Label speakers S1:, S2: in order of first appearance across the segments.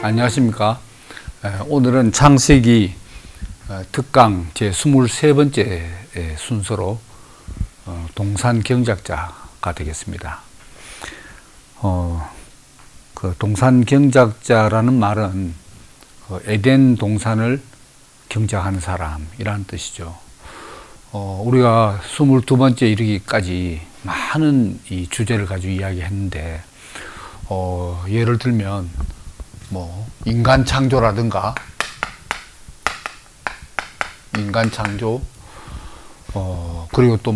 S1: 안녕하십니까. 오늘은 창세기 특강 제 23번째 순서로 동산 경작자가 되겠습니다. 그 동산 경작자라는 말은 에덴 동산을 경작하는 사람이라는 뜻이죠. 우리가 22번째 이르기까지 많은 이 주제를 가지고 이야기했는데, 예를 들면 인간 창조라든가, 인간 창조, 그리고 또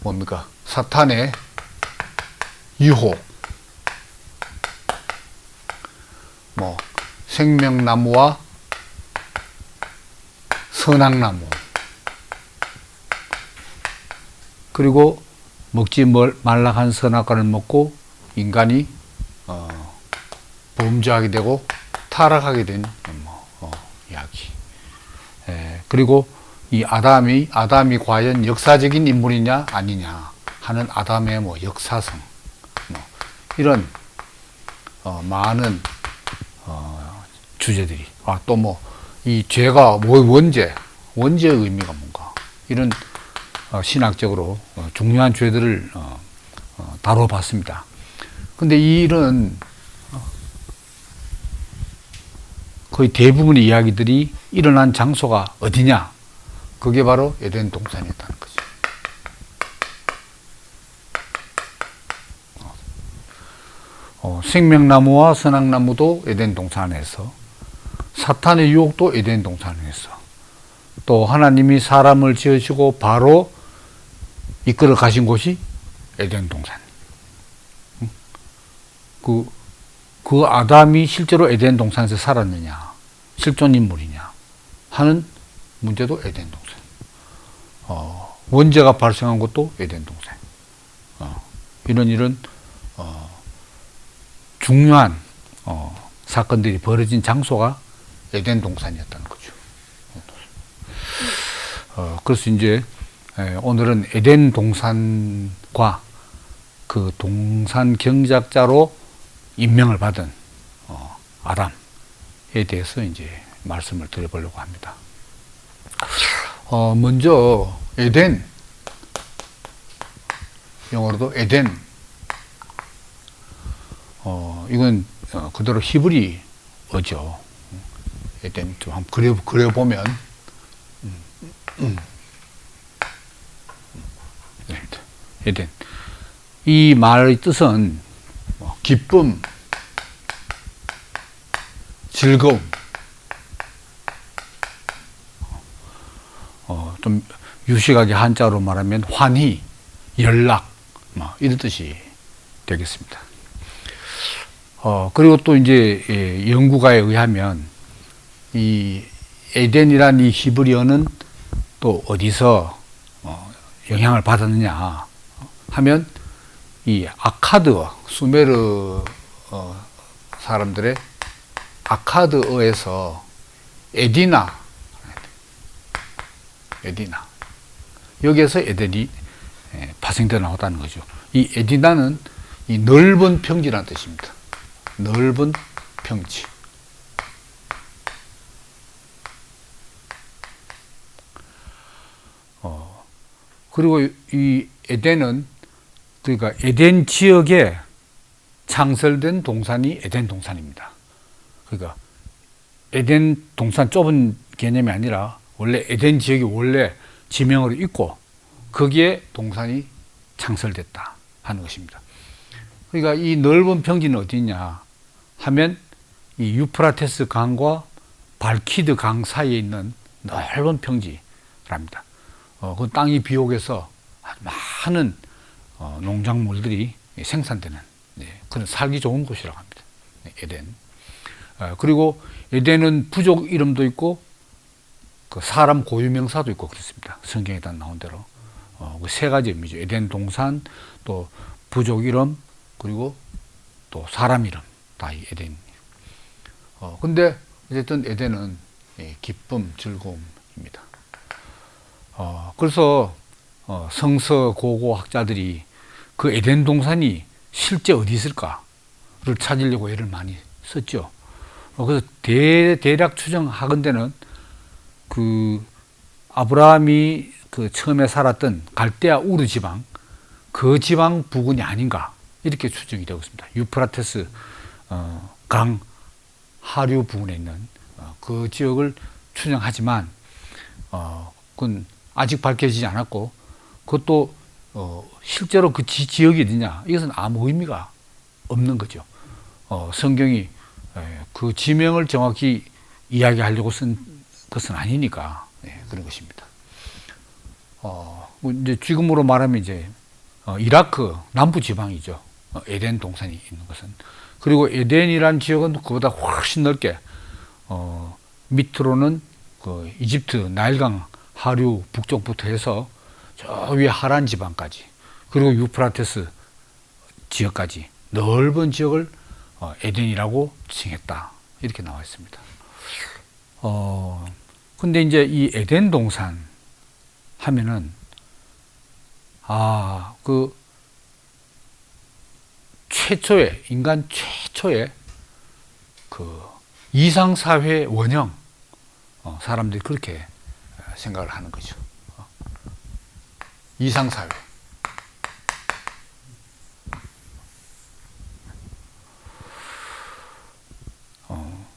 S1: 뭡니까? 사탄의 유혹, 생명나무와 선악나무, 그리고 먹지 말라한 선악과를 먹고 인간이 범죄하게 되고 타락하게 된 이야기. 그리고 이 아담이 과연 역사적인 인물이냐 아니냐 하는 아담의 역사성, 이런 많은 주제들이, 또 이 죄가 원죄의 의미가 뭔가, 이런 신학적으로 중요한 죄들을 다뤄봤습니다. 근데 이 일은 거의 대부분의 이야기들이 일어난 장소가 어디냐? 그게 바로 에덴 동산이었다는 거죠. 생명나무와 선악나무도 에덴 동산에서, 사탄의 유혹도 에덴 동산에서, 또 하나님이 사람을 지으시고 바로 이끌어 가신 곳이 에덴 동산. 그 아담이 실제로 에덴 동산에서 살았느냐, 실존 인물이냐 하는 문제도 에덴 동산. 원죄가 발생한 것도 에덴 동산. 이런 중요한 사건들이 벌어진 장소가 에덴 동산이었다는 거죠. 그래서 이제 오늘은 에덴 동산과 그 동산 경작자로 임명을 받은 아담에 대해서 이제 말씀을 드려보려고 합니다. 먼저 에덴, 영어로도 에덴, 이건 그대로 히브리어죠. 에덴 좀 한번 그려보면, 에덴. 이 말의 뜻은 기쁨, 즐거움, 좀 유식하게 한자로 말하면 환희, 연락, 이런 뜻이 되겠습니다. 그리고 또 이제 연구가에 의하면 이 에덴이란 이 히브리어는 또 어디서 영향을 받았느냐 하면, 이 아카드어, 수메르 사람들의 아카드어에서 에디나, 여기에서 에덴이 파생되어 나왔다는 거죠. 이 에디나는 이 넓은 평지라는 뜻입니다. 넓은 평지. 그리고 이 에덴은, 그러니까 에덴 지역에 창설된 동산이 에덴 동산입니다. 그러니까 에덴 동산 좁은 개념이 아니라 원래 에덴 지역이 원래 지명으로 있고 거기에 동산이 창설됐다 하는 것입니다. 그러니까 이 넓은 평지는 어디냐 하면 이 유프라테스 강과 발키드 강 사이에 있는 넓은 평지랍니다. 그 땅이 비옥해서 많은 농작물들이 생산되는 그런 살기 좋은 곳이라고 합니다. 에덴. 그리고 에덴은 부족 이름도 있고 그 사람 고유명사도 있고 그렇습니다. 성경에 다 나온 대로 그 세 가지 의미죠. 에덴 동산, 또 부족 이름, 그리고 또 사람 이름, 다 이 에덴. 근데 어쨌든 에덴은 기쁨, 즐거움입니다. 그래서 성서 고고 학자들이 그 에덴 동산이 실제 어디 있을까를 찾으려고 애를 많이 썼죠. 그래서 대략 추정하건대는 그 아브라함이 그 처음에 살았던 갈대아 우르 지방, 그 지방 부근이 아닌가 이렇게 추정이 되고 있습니다. 유프라테스 강 하류 부근에 있는 그 지역을 추정하지만 그건 아직 밝혀지지 않았고, 그것도 실제로 그 지역이 어디냐, 이것은 아무 의미가 없는 거죠. 성경이 그 지명을 정확히 이야기하려고 쓴 것은 아니니까 그런 것입니다. 이제 지금으로 말하면 이제 이라크 남부 지방이죠. 에덴 동산이 있는 것은. 그리고 에덴이라는 지역은 그보다 훨씬 넓게 밑으로는 그 이집트 나일강 하류 북쪽부터 해서 저 위에 하란 지방까지, 그리고 유프라테스 지역까지 넓은 지역을 에덴이라고 칭했다, 이렇게 나와 있습니다. 근데 이제 이 에덴 동산 하면은 그 최초의 인간 최초의 그 이상사회 원형, 사람들이 그렇게 생각을 하는 거죠. 이상사회.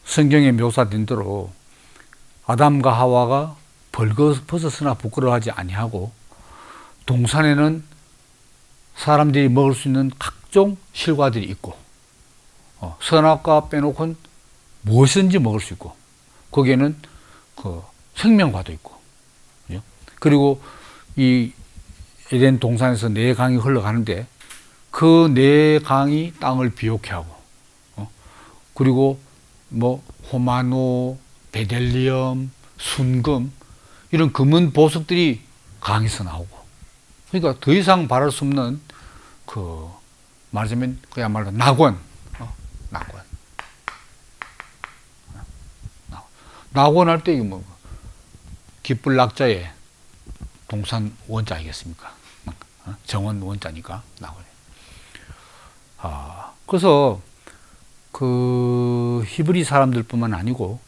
S1: 성경에 묘사된 대로 아담과 하와가 벌거벗었으나 부끄러워하지 아니하고, 동산에는 사람들이 먹을 수 있는 각종 실과들이 있고, 선악과 빼놓고는 무엇인지 먹을 수 있고, 거기에는 그 생명과도 있고, 그죠? 그리고 이 에덴 동산에서 네 강이 흘러가는데 그 네 강이 땅을 비옥해 하고, 그리고 뭐 호마노, 베델리엄, 순금, 이런 금은 보석들이 강에서 나오고, 그러니까 더 이상 바랄 수 없는 그 말하자면 그야말로 낙원, 낙원 할 때 이거 뭐 깃불 낙자의 동산 원자 아니겠습니까? 정원 원자니까 낙원에. 그래서 그 히브리 사람들뿐만 아니고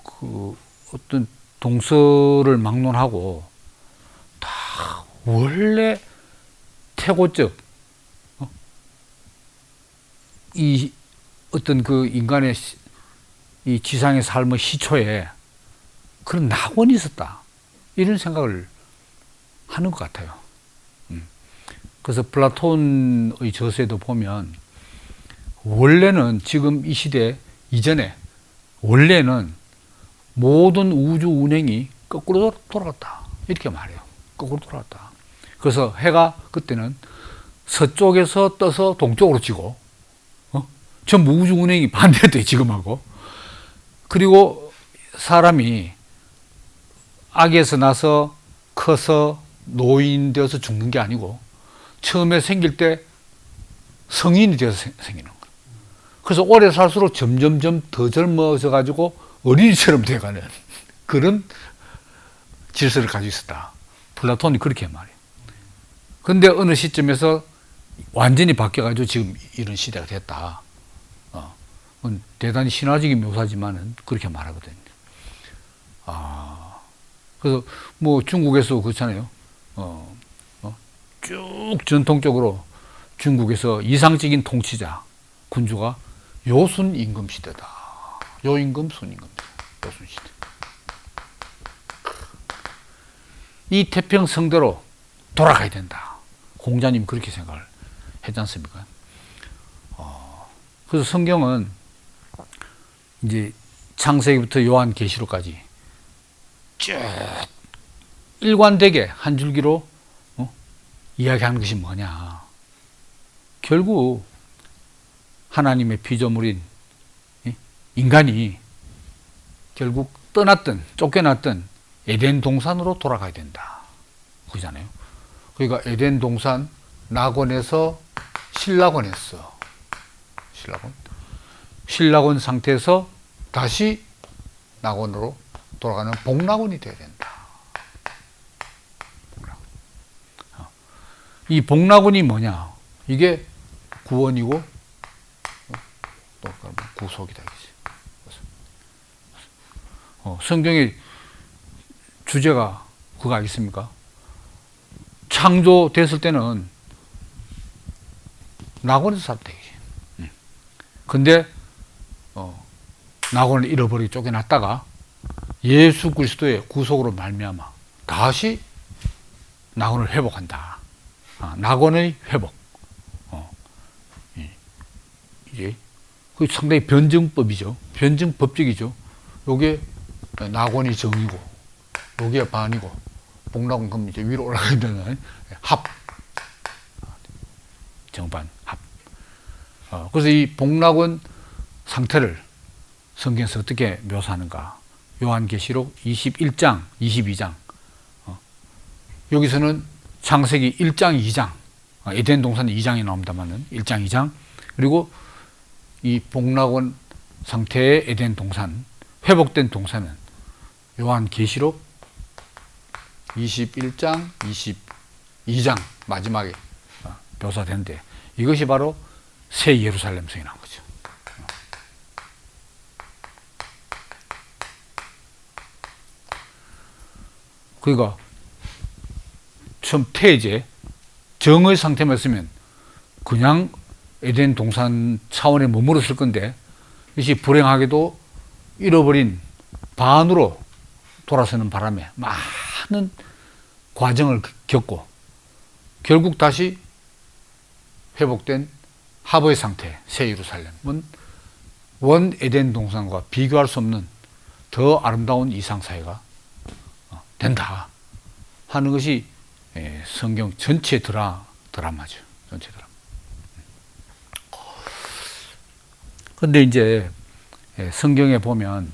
S1: 그 어떤 동서를 막론하고 다 원래 태고적 이 어떤 그 인간의 이 지상의 삶의 시초에 그런 낙원이 있었다, 이런 생각을 하는 것 같아요. 그래서 플라톤의 저서에도 보면 원래는 지금 이 시대 이전에 원래는 모든 우주 운행이 거꾸로 돌아갔다, 이렇게 말해요. 거꾸로 돌아갔다. 그래서 해가 그때는 서쪽에서 떠서 동쪽으로 지고, 전부 우주 운행이 반대돼 지금하고. 그리고 사람이 아기에서 나서 커서 노인 되어서 죽는 게 아니고 처음에 생길 때 성인이 되어서 생기는 거예요. 그래서 오래 살수록 점점점 더 젊어져 가지고 어린이처럼 돼가는 그런 질서를 가지고 있었다, 플라톤이 그렇게 말해요. 근데 어느 시점에서 완전히 바뀌어가지고 지금 이런 시대가 됐다. 대단히 신화적인 묘사지만은 그렇게 말하거든요. 그래서 뭐 중국에서 그렇잖아요. 쭉 전통적으로 중국에서 이상적인 통치자, 군주가 요순 임금 시대다. 요임금, 순임금, 요순 시대. 이 태평성대로 돌아가야 된다. 공자님 그렇게 생각을 했지 않습니까? 그래서 성경은 이제 창세기부터 요한계시록까지 쭉 일관되게 한 줄기로 이야기하는 것이 뭐냐. 결국 하나님의 피조물인 인간이 결국 떠났던, 쫓겨났던 에덴 동산으로 돌아가야 된다, 그러잖아요. 그러니까 에덴 동산 낙원에서 신락원했어. 신락원 상태에서 다시 낙원으로 돌아가는 복락원이 되어야 된다. 이 복락원이 뭐냐? 이게 구원이고 또 구속이다. 성경의 주제가 그거 아니겠습니까? 창조됐을 때는 낙원에서 살았다. 근데 낙원을 잃어버리고 쫓겨났다가 예수 그리스도의 구속으로 말미암아 다시 낙원을 회복한다. 낙원의 회복. 이제 그 상당히 변증법이죠. 변증법칙이죠. 요게 낙원이 정이고, 요게 반이고, 복락은 그럼 이제 위로 올라가게 되는 합. 정반, 합. 그래서 이 복락원 상태를 성경에서 어떻게 묘사하는가. 요한계시록 21장, 22장. 여기서는 창세기 1장, 2장. 에덴 동산 2장이 나옵니다만은 1장, 2장. 그리고 이 복락원 상태의 에덴 동산, 회복된 동산은 요한계시록 21장, 22장 마지막에 묘사되는데 이것이 바로 새 예루살렘 성이라는 거죠. 그러니까 처음 태제, 정의 상태만 있으면 그냥 에덴 동산 차원에 머물렀을 건데 이것이 불행하게도 잃어버린 반으로 돌아서는 바람에 많은 과정을 겪고 결국 다시 회복된 하버의 상태, 새 예루살렘은 원 에덴 동산과 비교할 수 없는 더 아름다운 이상사회가 된다 하는 것이 성경 전체 드라마죠. 전체 드라마. 근데 이제 성경에 보면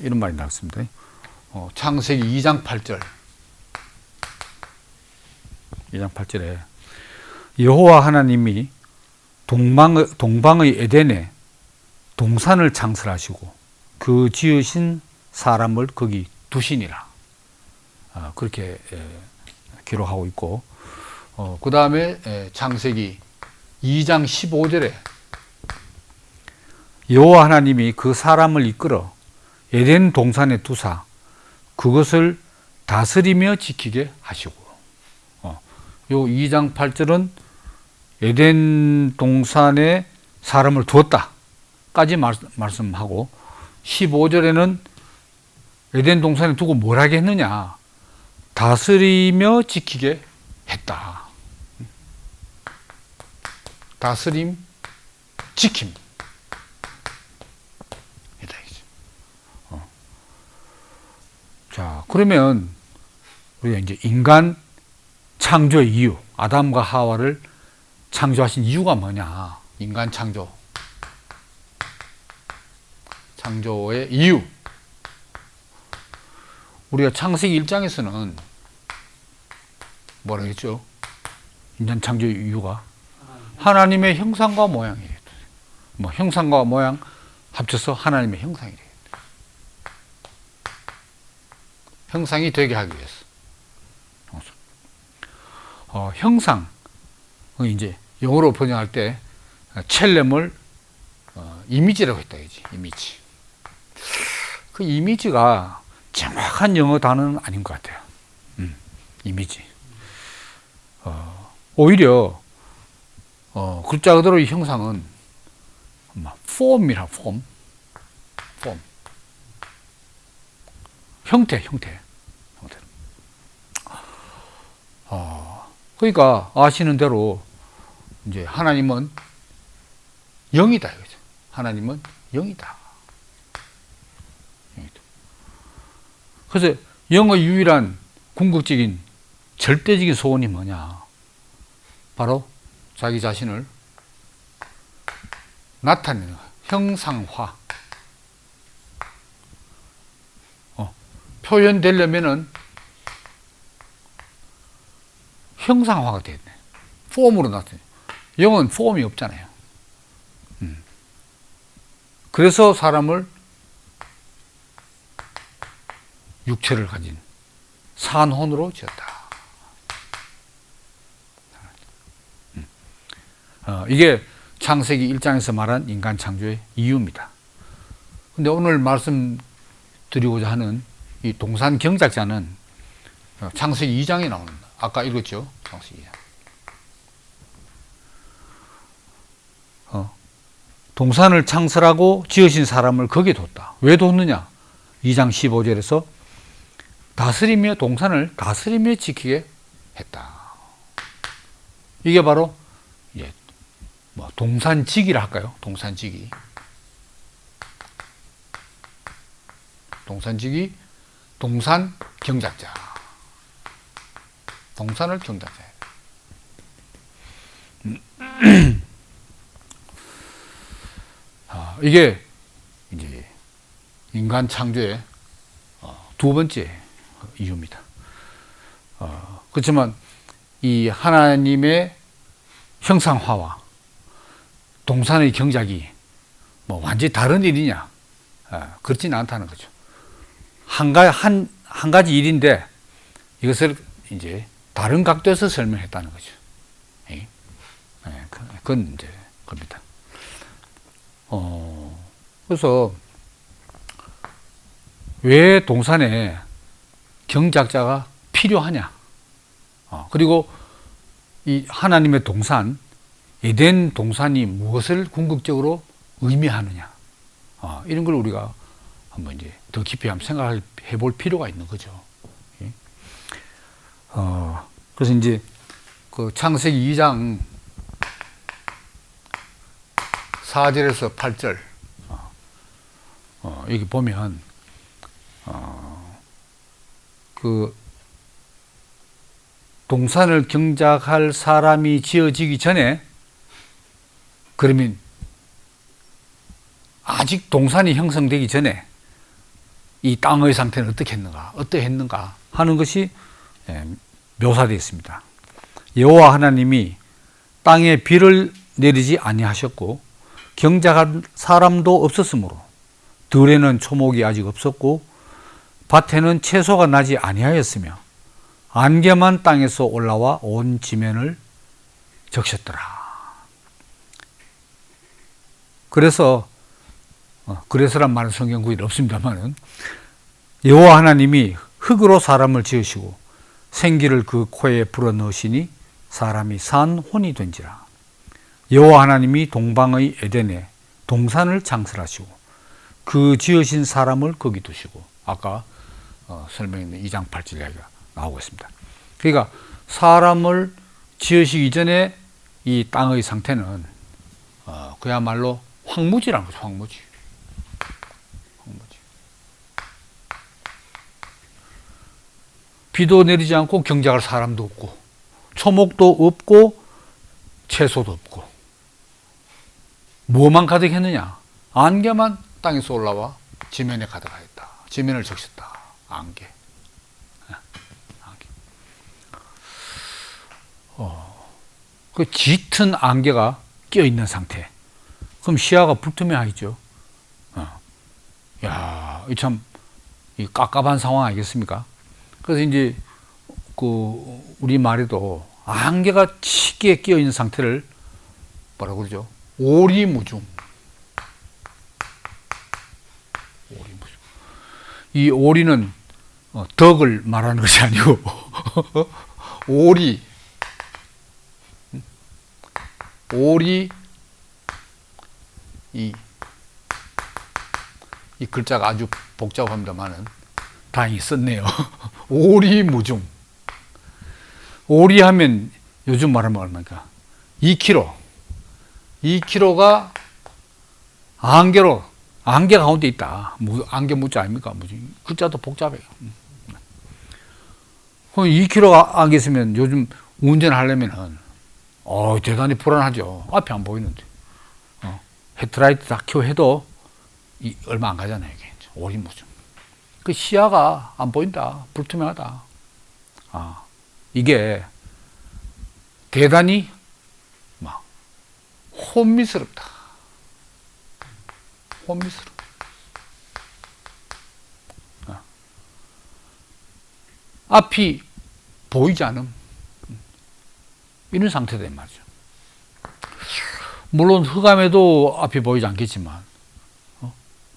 S1: 이런 말이 나왔습니다. 창세기 2장 8절. 2장 8절에 여호와 하나님이 동방의 에덴에 동산을 창설하시고 그 지으신 사람을 거기 두시니라. 그렇게 기록하고 있고, 그 다음에 창세기 2장 15절에 여호와 하나님이 그 사람을 이끌어 에덴 동산에 두사 그것을 다스리며 지키게 하시고, 요 2장 8절은 에덴 동산에 사람을 두었다까지 말씀하고 15절에는 에덴 동산에 두고 뭘 하게 했느냐, 다스리며 지키게 했다. 다스림, 지킴. 자, 그러면 우리가 이제 인간 창조의 이유, 아담과 하와를 창조하신 이유가 뭐냐? 인간 창조의 이유. 우리가 창세기 1장에서는 뭐라 했죠? 인간 창조의 이유가 하나님의 형상과 모양이에요. 뭐 형상과 모양 합쳐서 하나님의 형상이래요. 형상이 되게 하기 위해서. 형상, 이제 영어로 번역할 때 첼렘을 이미지라고 했다, 이지. 이미지. 그 이미지가 정확한 영어 단어는 아닌 것 같아요. 이미지. 오히려 글자 그대로 이 형상은 폼이라 폼. 형태. 그러니까 아시는 대로 이제 하나님은 영이다. 하나님은 영이다. 그래서 영의 유일한 궁극적인 절대적인 소원이 뭐냐? 바로 자기 자신을 나타내는 거야. 형상화. 표현되려면은 형상화가 돼야 돼. 폼으로 나타내. 영은 폼이 없잖아요. 그래서 사람을 육체를 가진 산혼으로 지었다. 이게 창세기 1장에서 말한 인간 창조의 이유입니다. 근데 오늘 말씀 드리고자 하는 이 동산 경작자는 창세기 2장에 나오는, 아까 읽었죠? 창세기 2장. 동산을 창설하고 지으신 사람을 거기에 뒀다. 왜 뒀느냐? 2장 15절에서 다스리며 동산을 다스리며 지키게 했다. 이게 바로 뭐 동산지기라 할까요? 동산지기. 동산지기, 동산 경작자. 동산을 경작자. 이게 이제 인간 창조의 두 번째 이유입니다. 그렇지만 이 하나님의 형상화와 동산의 경작이 뭐 완전히 다른 일이냐? 그렇지는 않다는 거죠. 한 가지 일인데 이것을 이제 다른 각도에서 설명했다는 거죠. 그건 이제 겁니다. 그래서 왜 동산에 경작자가 필요하냐? 그리고 이 하나님의 동산, 에덴 동산이 무엇을 궁극적으로 의미하느냐? 이런 걸 우리가 한번 이제 더 깊이 한번 생각해 볼 필요가 있는 거죠. 그래서 이제 그 창세기 2장 4절에서 8절 여기 보면 그 동산을 경작할 사람이 지어지기 전에, 그러면 아직 동산이 형성되기 전에 이 땅의 상태는 어떠했는가 하는 것이 묘사되어 있습니다. 여호와 하나님이 땅에 비를 내리지 아니하셨고 경작할 사람도 없었으므로 들에는 초목이 아직 없었고 밭에는 채소가 나지 아니하였으며 안개만 땅에서 올라와 온 지면을 적셨더라. 그래서란 말은 성경 구절이 없습니다만은, 여호와 하나님이 흙으로 사람을 지으시고 생기를 그 코에 불어넣으시니 사람이 산 혼이 된지라. 여호와 하나님이 동방의 에덴에 동산을 창설하시고 그 지으신 사람을 거기 두시고, 아까 설명했는 2장 8절 이야기가 나오고 있습니다. 그러니까 사람을 지으시기 전에 이 땅의 상태는 그야말로 황무지라는 거죠. 황무지. 비도 내리지 않고 경작할 사람도 없고 초목도 없고 채소도 없고, 뭐만 가득했느냐? 안개만 땅에서 올라와 지면에 가득하였다. 지면을 적셨다. 안개. 그 짙은 안개가 끼어 있는 상태. 그럼 시야가 불투명하겠죠. 야, 이 참 이 깝깝한 상황 아니겠습니까? 그래서 이제 그 우리 말에도 안개가 짙게 끼어 있는 상태를 뭐라고 그러죠? 오리무중. 이 오리는 덕을 말하는 것이 아니고 오리 이 글자가 아주 복잡합니다만은 다행히 썼네요. 오리무중. 오리하면 요즘 말하면 얼마입니까? 2kg가 안개 가운데 있다. 안개 무자 아닙니까? 글자도 복잡해요. 그럼 2kg 안개 있으면 요즘 운전하려면은 대단히 불안하죠. 앞이 안 보이는데. 헤드라이트 다 켜해도 얼마 안 가잖아요. 이게 오리무중. 그 시야가 안 보인다. 불투명하다. 이게 대단히 혼미스럽다. 앞이 보이지 않음. 이런 상태된 말이죠. 물론 흑암에도 앞이 보이지 않겠지만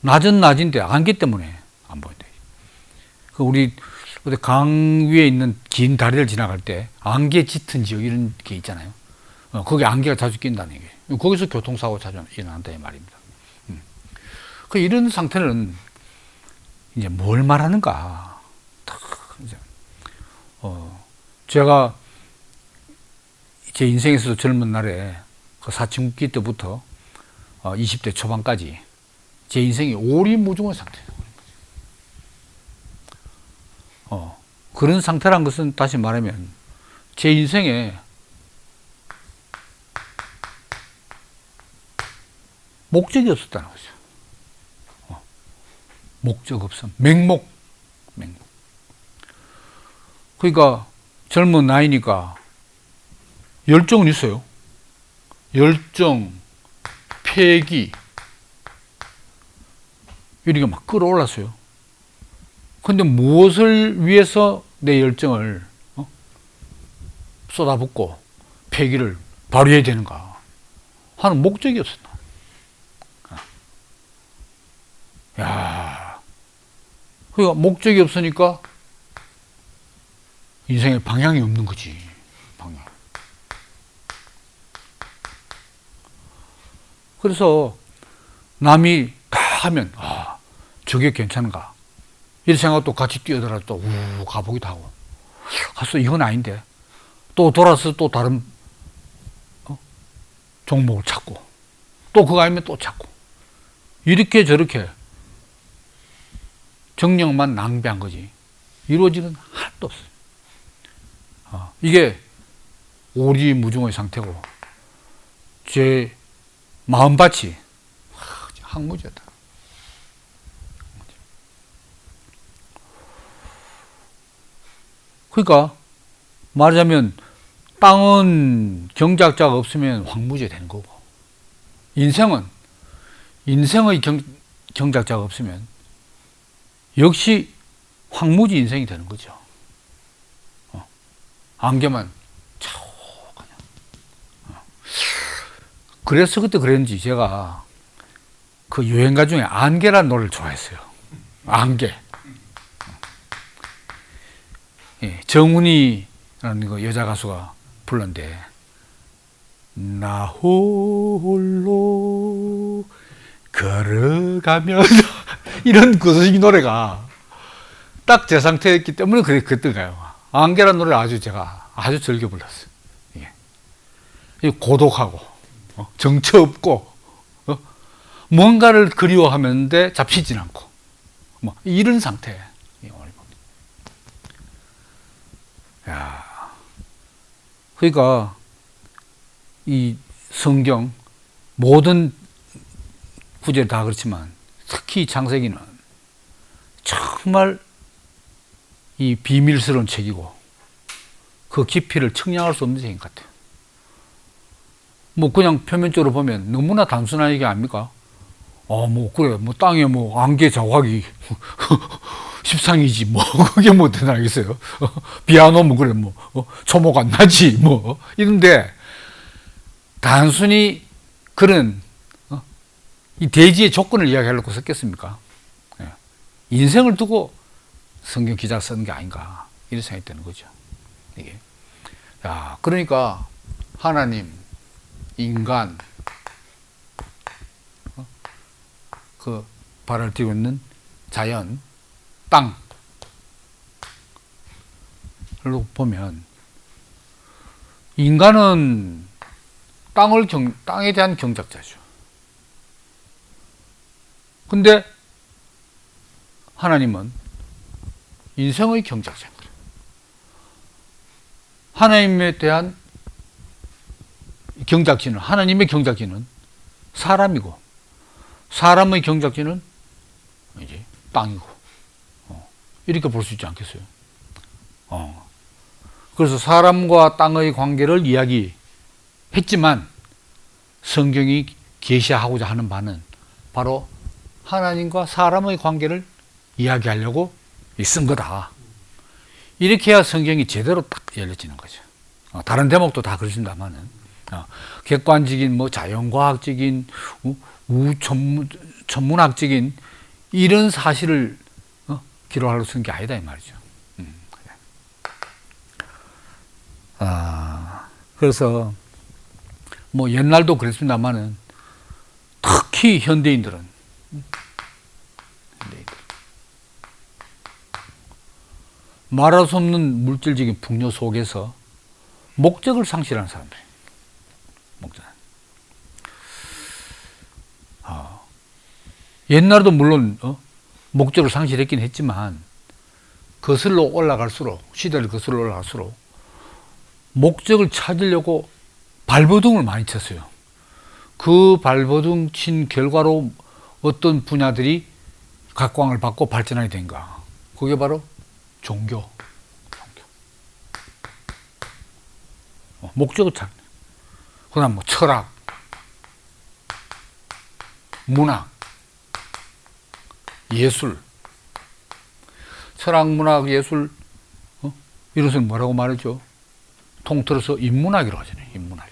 S1: 낮은 낮인데 안개 때문에 안 보인다. 그 우리 어디 강 위에 있는 긴 다리를 지나갈 때 안개 짙은 지역 이런 게 있잖아요. 거기 안개가 자주 낀다는 얘기예요. 거기서 교통사고 자주 일어난다 이 말입니다. 그 이런 상태는 이제 뭘 말하는가? 이제 제가 제 인생에서도 젊은 날에 그 사춘기 때부터 20대 초반까지 제 인생이 오리무중한 상태예요. 그런 상태란 것은 다시 말하면 제 인생에 목적이 없었다는 거죠. 목적 없음, 맹목. 그러니까 젊은 나이니까 열정은 있어요. 열정, 패기 이렇게 막 끌어올랐어요. 근데 무엇을 위해서 내 열정을 쏟아붓고 패기를 발휘해야 되는가 하는 목적이 없었나. 야, 그러니까 목적이 없으니까 인생에 방향이 없는 거지. 방향. 그래서 남이 다 하면 저게 괜찮은가 이런 생각도 같이 뛰어들어 또 가보기도 하고 가서 이건 아닌데 또 돌아서 또 다른 종목을 찾고 또 그거 아니면 또 찾고 이렇게 저렇게 정력만 낭비한 거지 이루어지는 하나도 없어요. 이게 오리무중의 상태고 제 마음밭이 항무지였다. 그러니까 말하자면 땅은 경작자가 없으면 황무지 되는 거고 인생의 경작자가 없으면 역시 황무지 인생이 되는 거죠. 안개만 차오 그냥. 그래서 그때 그랬는지 제가 그 유행가 중에 안개라는 노래를 좋아했어요. 안개. 예, 정훈이라는 그 여자 가수가 불렀는데 나 홀로 걸어가면서 이런 구수식 노래가 딱 제 상태였기 때문에 그랬던가요. 안개라는 노래를 제가 아주 즐겨 불렀어요. 예. 고독하고 정처 없고 뭔가를 그리워하는데 잡히진 않고 뭐 이런 상태. 야, 그러니까 이 성경 모든 구절 다 그렇지만 특히 창세기는 정말 이 비밀스러운 책이고 그 깊이를 측량할 수 없는 책인 것 같아요. 뭐 그냥 표면적으로 보면 너무나 단순한 얘기 아닙니까? 뭐 그래 뭐 땅에 뭐 안개 자국이 십상이지 뭐 그게 뭐 대단하겠어요. 비 안 오면 그래 뭐 초목 안 나지 뭐 이런데 단순히 그런 이 대지의 조건을 이야기하려고 썼겠습니까? 인생을 두고 성경 기자가 쓰는 게 아닌가 이런 생각이 드는 거죠. 이게 그러니까 하나님, 인간, 그 발을 띄고 있는 자연, 땅을 보면 인간은 땅에 대한 경작자죠. 근데 하나님은 인생의 경작자입니다. 하나님에 대한 경작지는 하나님의 경작지는 사람이고 사람의 경작지는 이제 땅이고 이렇게 볼 수 있지 않겠어요? 그래서 사람과 땅의 관계를 이야기했지만 성경이 계시하고자 하는 바는 바로 하나님과 사람의 관계를 이야기하려고 쓴 거다. 이렇게 해야 성경이 제대로 딱 열려지는 거죠. 다른 대목도 다 그렇습니다만은 객관적인 뭐 자연과학적인 천문학적인 이런 사실을 기록하려고 쓴 게 아니다 이 말이죠. 그래서 뭐 옛날도 그랬습니다만은 특히 현대인들은 말할 수 없는 물질적인 풍요 속에서 목적을 상실하는 사람들. 목적. 옛날에도 물론 목적을 상실했긴 했지만 거슬러 올라갈수록 시대를 거슬러 올라갈수록 목적을 찾으려고 발버둥을 많이 쳤어요. 그 발버둥 친 결과로 어떤 분야들이 각광을 받고 발전하게 된가. 그게 바로 종교. 목적을 찾는. 그 다음 뭐 철학, 문학, 예술. 철학, 문학, 예술, 이것을 뭐라고 말하죠? 통틀어서 인문학이라고 하잖아요. 인문학.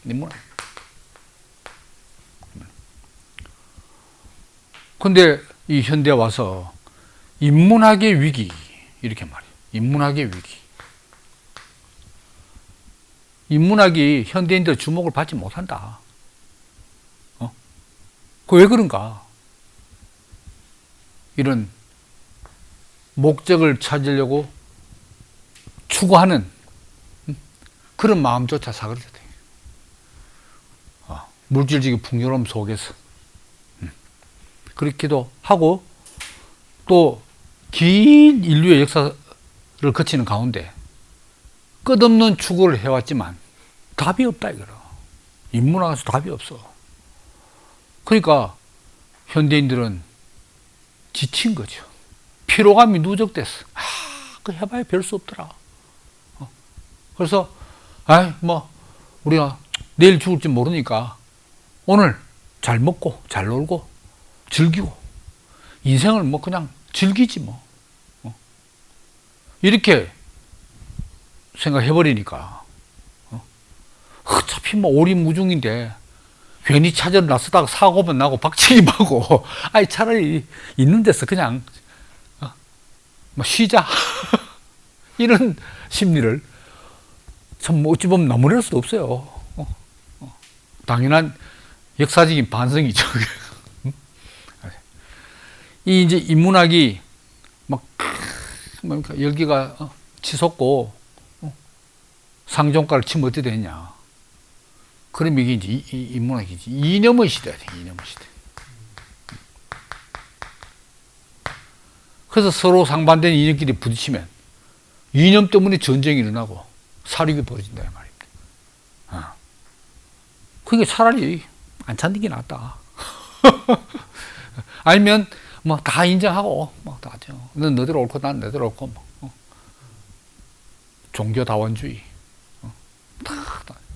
S1: 인문학. 근데 이 현대에 와서 인문학의 위기, 이렇게 말해요. 인문학의 위기. 인문학이 현대인들 주목을 받지 못한다. 그 왜 그런가? 이런 목적을 찾으려고 추구하는 그런 마음조차 사그라져. 물질적인 풍요로움 속에서. 그렇기도 하고, 또 긴 인류의 역사를 거치는 가운데 끝없는 추구를 해왔지만 답이 없다 이거라. 인문학에서 답이 없어. 그러니까 현대인들은 지친 거죠. 피로감이 누적됐어. 그 해봐야 별 수 없더라. 그래서 뭐 우리가 내일 죽을지 모르니까 오늘 잘 먹고 잘 놀고 즐기고 인생을 뭐 그냥 즐기지 뭐. 이렇게 생각해버리니까 어차피 뭐 오리무중인데 괜히 찾으러 나서다가 사고만 나고 박치기 하고 차라리 있는 데서 그냥 뭐 쉬자 이런 심리를 참 뭐 어찌 보면 나무랄 수도 없어요. 당연한 역사적인 반성이죠. 이 이제 인문학이 막 열기가 치솟고 상종가를 치면 어떻게 되냐. 그럼 이게 이제 인문학이지. 이념의 시대야 돼. 이념의 시대. 그래서 서로 상반된 이념끼리 부딪히면 이념 때문에 전쟁이 일어나고 살육이 벌어진다 이 말입니다. 그게 차라리 안 찾는 게 낫다. 아니면 뭐 다 인정하고 뭐 다 하죠. 넌 너대로 옳고 난 너대로 옳고 뭐. 종교 다원주의.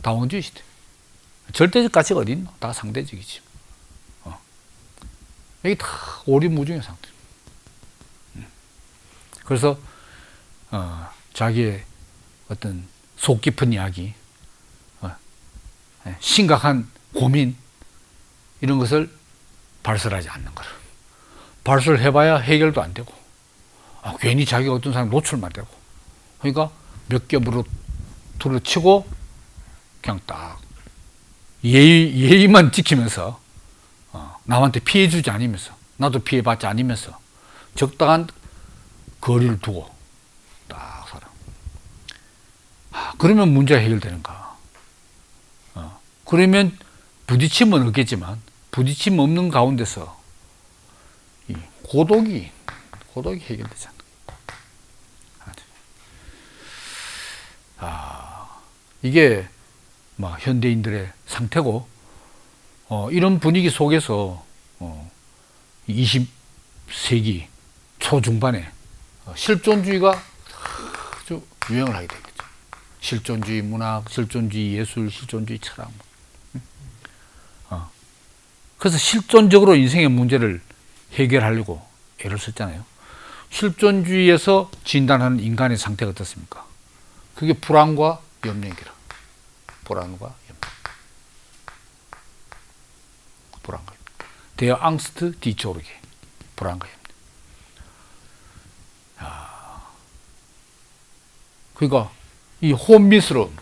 S1: 다원주의 시대. 절대적 가치가 어디 있노? 다 상대적이지. 이게 다 오리무중의 상태. 그래서 자기의 어떤 속 깊은 이야기, 심각한 고민 이런 것을 발설하지 않는 거라. 발설해봐야 해결도 안 되고, 괜히 자기가 어떤 사람 노출만 되고, 그러니까 몇 겹으로 둘러치고 그냥 딱 예의만 지키면서 남한테 피해 주지 않으면서 나도 피해 받지 않으면서 적당한 거리를 두고 딱 살아. 그러면 문제가 해결되는가? 그러면 부딪힘은 없겠지만 부딪힘 없는 가운데서 이 고독이 해결되잖아. 이게 막 현대인들의 상태고, 이런 분위기 속에서 20세기 초중반에 실존주의가 아주 유행을 하게 된 거죠. 실존주의 문학, 실존주의 예술, 실존주의 철학. 그래서 실존적으로 인생의 문제를 해결하려고 애를 썼잖아요. 실존주의에서 진단하는 인간의 상태가 어떻습니까? 그게 불안과 염려이라. 불안과 염려. 불안과 염려. Der Angst, die Sorge. 불안과 염려. 그러니까 이 혼미스러움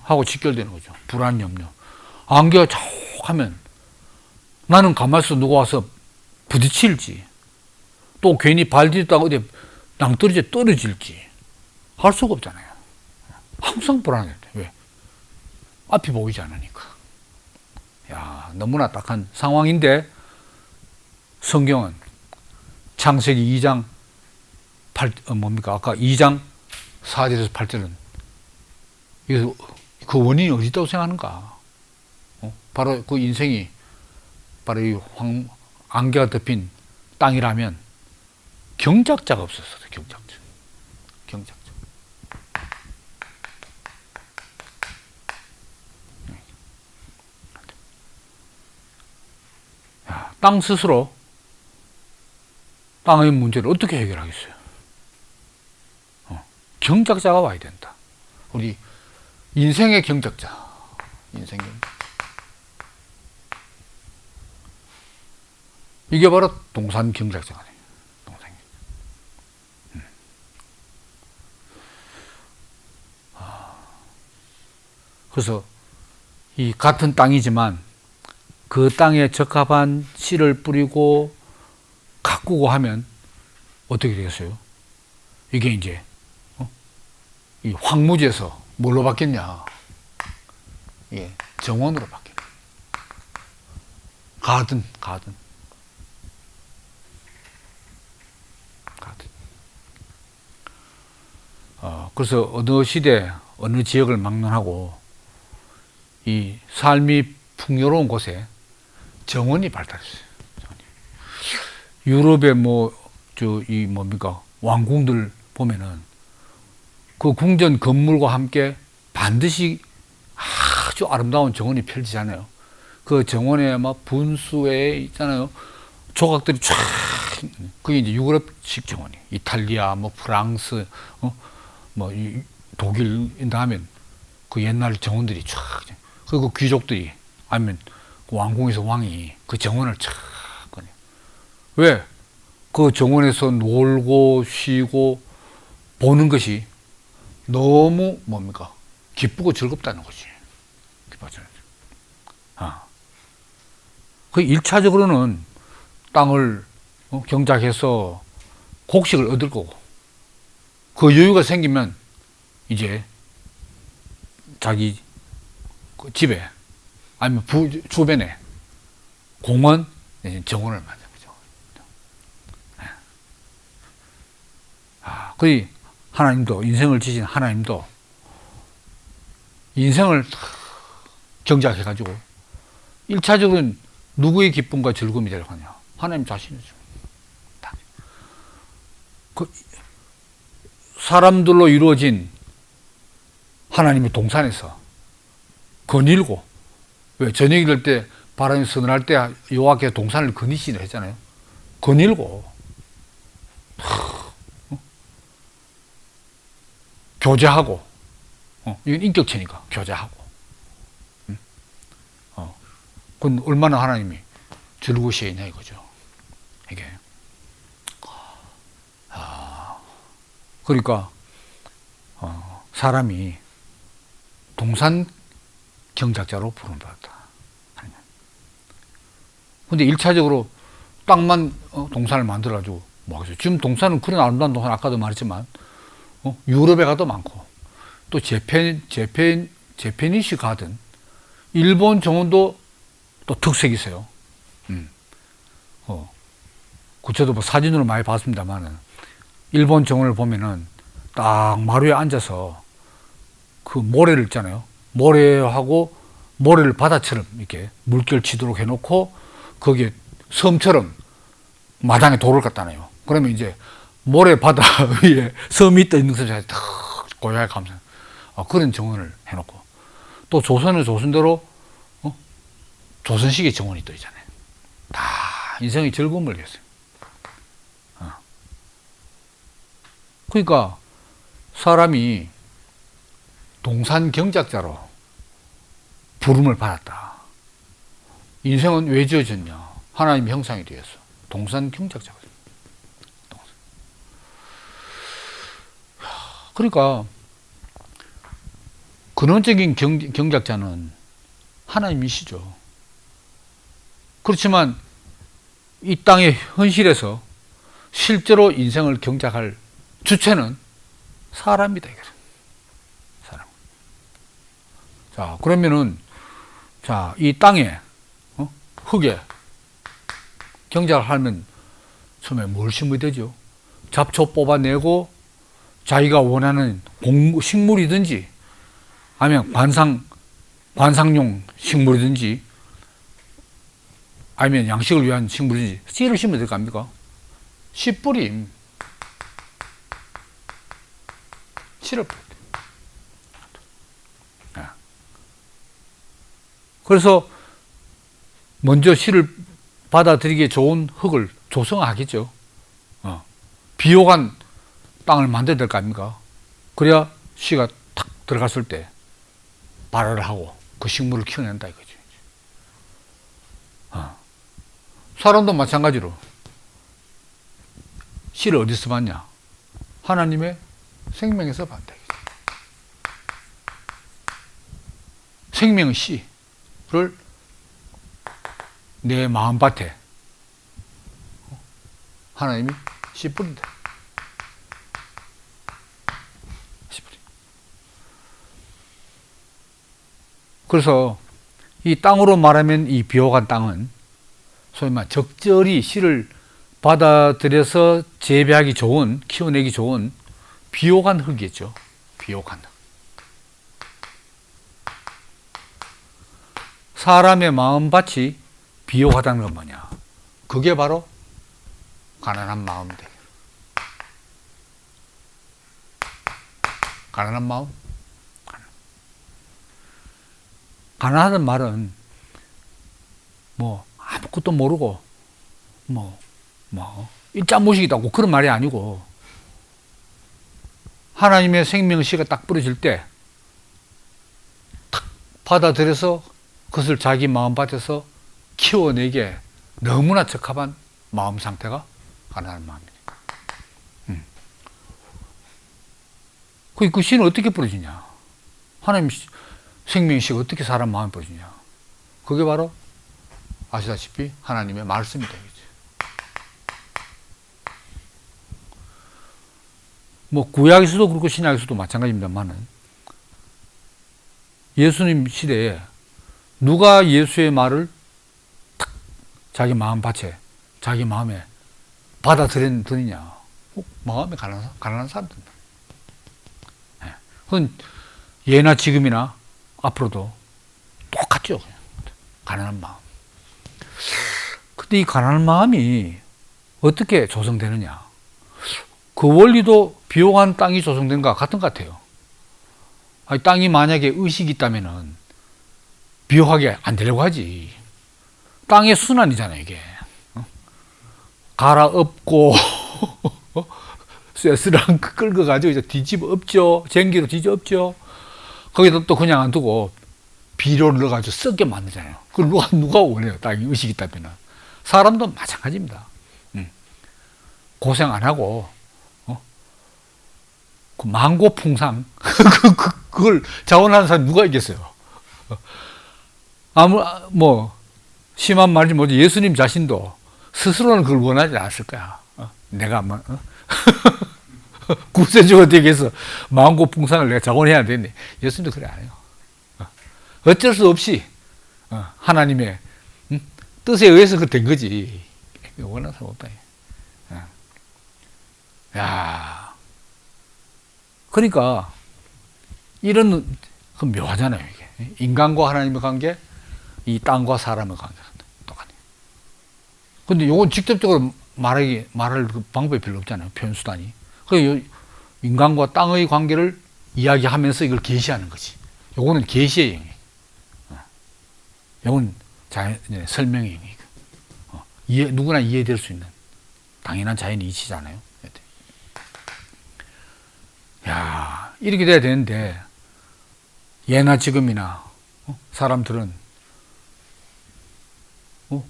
S1: 하고 직결되는 거죠. 불안, 염려. 안개가 쫙 하면 나는 가만히 있어 누가 와서 부딪힐지, 또 괜히 발 디뎠다가 어디 낭떠러지에 떨어질지 할 수가 없잖아요. 항상 불안해요. 왜? 앞이 보이지 않으니까. 야, 너무나 딱한 상황인데 성경은 창세기 2장 8, 뭡니까? 아까 2장 4절에서 8절은 그 원인이 어디 있다고 생각하는가? 바로 그 인생이 바로 이 안개가 덮인 땅이라면 경작자가 없었어요. 경작자. 야, 땅 스스로 땅의 문제를 어떻게 해결하겠어요? 경작자가 와야 된다. 우리 인생의 경작자. 이게 바로 동산 경작자가 돼요. 그래서 이 같은 땅이지만 그 땅에 적합한 씨를 뿌리고 가꾸고 하면 어떻게 되겠어요? 이게 이제 이 황무지에서 뭘로 바뀌었냐? 예, 정원으로 바뀌어요. 가든. 그래서 어느 시대, 어느 지역을 막론하고 이 삶이 풍요로운 곳에 정원이 발달했어요. 유럽의 뭡니까? 왕궁들 보면은 그 궁전 건물과 함께 반드시 아주 아름다운 정원이 펼치잖아요. 그 정원에 막 분수에 있잖아요. 조각들이 쫙, 그게 이제 유럽식 정원이. 이탈리아, 프랑스, 독일인다 하면 그 옛날 정원들이 쫙, 그리고 귀족들이 아니면 그 왕궁에서 왕이 그 정원을 쫙 꺼내. 왜? 그 정원에서 놀고 쉬고 보는 것이 너무 뭡니까? 기쁘고 즐겁다는 거지. 그 1차적으로는 땅을 경작해서 곡식을 얻을 거고, 그 여유가 생기면 이제 자기 집에 아니면 주변에 공원, 정원을 만든 거죠. 그 하나님도, 인생을 지신 하나님도 인생을 경작해가지고 1차적으로는 누구의 기쁨과 즐거움이 되려고 하냐? 하나님 자신이죠. 그 사람들로 이루어진 하나님의 동산에서 거닐고, 왜 저녁이 될 때 바람이 서늘할 때 여호와께서 동산을 거니시라 했잖아요. 거닐고 교제하고, 이건 인격체니까 교제하고, 그건 얼마나 하나님이 즐거우시겠냐 이거죠. 이게 그러니까 사람이 동산 경작자로 부름받았다. 근데 1차적으로 땅만 동산을 만들어가지고 뭐 하겠어요? 지금 동산은 그런 아름다운 동산 아까도 말했지만 유럽에 가도 많고, 또 재패니시 가든 일본 정원도 또 특색이 있어요. 저도 사진으로 많이 봤습니다만은 일본 정원을 보면은 딱 마루에 앉아서 그 모래를 있잖아요. 모래하고 모래를 바다처럼 이렇게 물결 치도록 해놓고 거기에 섬처럼 마당에 돌을 갖다 놔요. 그러면 이제 모래 바다 위에 섬이 떠 있는 것을 탁 고요하게 감상. 그런 정원을 해놓고, 또 조선은 조선대로 조선식의 정원이 또 있잖아요. 다 인생의 즐거움을 위해서. 그러니까 사람이 동산 경작자로 부름을 받았다. 인생은 왜 지어졌냐? 하나님의 형상이 되어서 동산 경작자가 됩니다. 그러니까 근원적인 경작자는 하나님이시죠. 그렇지만 이 땅의 현실에서 실제로 인생을 경작할 주체는 사람이다. 사람. 자, 그러면은, 자, 이 땅에, 흙에 경작을 하면 처음에 뭘 심어야 되죠? 잡초 뽑아내고 자기가 원하는 식물이든지 아니면 관상용 식물이든지 아니면 양식을 위한 식물이든지 씨를 심어야 될 거 아닙니까? 씨뿌림. 씨를 뿌려야 돼. 그래서 먼저 씨를 받아들이기에 좋은 흙을 조성하겠죠. 비옥한 땅을 만들어야 될 거 아닙니까? 그래야 씨가 탁 들어갔을 때 발화를 하고 그 식물을 키워낸다 이거죠. 사람도 마찬가지로 씨를 어디서 받냐? 하나님의 생명에서 받는다. 생명의 씨를 내 마음밭에 하나님이 씨 뿌린다. 씨 뿌린다. 그래서 이 땅으로 말하면 이 비옥한 땅은 소위 말 적절히 씨를 받아들여서 재배하기 좋은, 키워내기 좋은 비옥한 흙이겠죠. 비옥한 흙. 사람의 마음밭이 비옥하다는 건 뭐냐? 그게 바로 가난한 마음인데. 가난한 마음? 가난하다는 말은 뭐 아무것도 모르고 일자무식이다고 그런 말이 아니고 하나님의 생명씨가 딱 뿌려질 때 탁 받아들여서 그것을 자기 마음밭에서 키워내기에 너무나 적합한 마음 상태가 가난한 마음이니까. 그 씨는 어떻게 뿌려지냐? 하나님 생명씨가 어떻게 사람 마음에 뿌려지냐? 그게 바로 아시다시피 하나님의 말씀이다. 뭐 구약에서도 그렇고 신약에서도 마찬가지입니다만은 예수님 시대에 누가 예수의 말을 탁 자기 마음밭에 자기 마음에 받아들이냐? 마음이 가난한 사람들. 그건 예나 지금이나 앞으로도 똑같죠. 가난한 마음. 근데 이 가난한 마음이 어떻게 조성되느냐? 그 원리도 비옥한 땅이 조성된 것과 같은 것 같아요. 아니, 땅이 만약에 의식이 있다면은 비옥하게 안 되려고 하지. 땅의 순환이잖아요, 이게. 갈아엎고, 쇠스랑 긁어가지고 이제 뒤집어 엎죠. 쟁기로 뒤집어 엎죠. 거기다 또 그냥 안 두고 비료를 넣어가지고 썩게 만들잖아요. 그걸 누가 원해요? 땅이 의식이 있다면은. 사람도 마찬가지입니다. 고생 안 하고, 그 망고풍상, 그걸 자원하는 사람이 누가 있겠어요? 심한 말이지 뭐지. 예수님 자신도 스스로는 그걸 원하지 않았을 거야. 내가 구세주가 되기 위해서 망고풍상을 내가 자원해야 되는데, 예수님도 그래 안 해요. 어쩔 수 없이, 하나님의 뜻에 의해서 그 된 거지. 원하는 사람 없다. 야. 그러니까 이런 그 묘하잖아요. 이게 인간과 하나님의 관계, 이 땅과 사람의 관계가 똑같아요. 근데 이건 직접적으로 말할 그 방법이 별로 없잖아요. 표현 수단이. 그래서 인간과 땅의 관계를 이야기하면서 이걸 계시하는 거지. 요거는 계시의 영역. 요건 설명의 영역. 누구나 이해될 수 있는 당연한 자연의 이치잖아요. 야, 이렇게 돼야 되는데 예나 지금이나 사람들은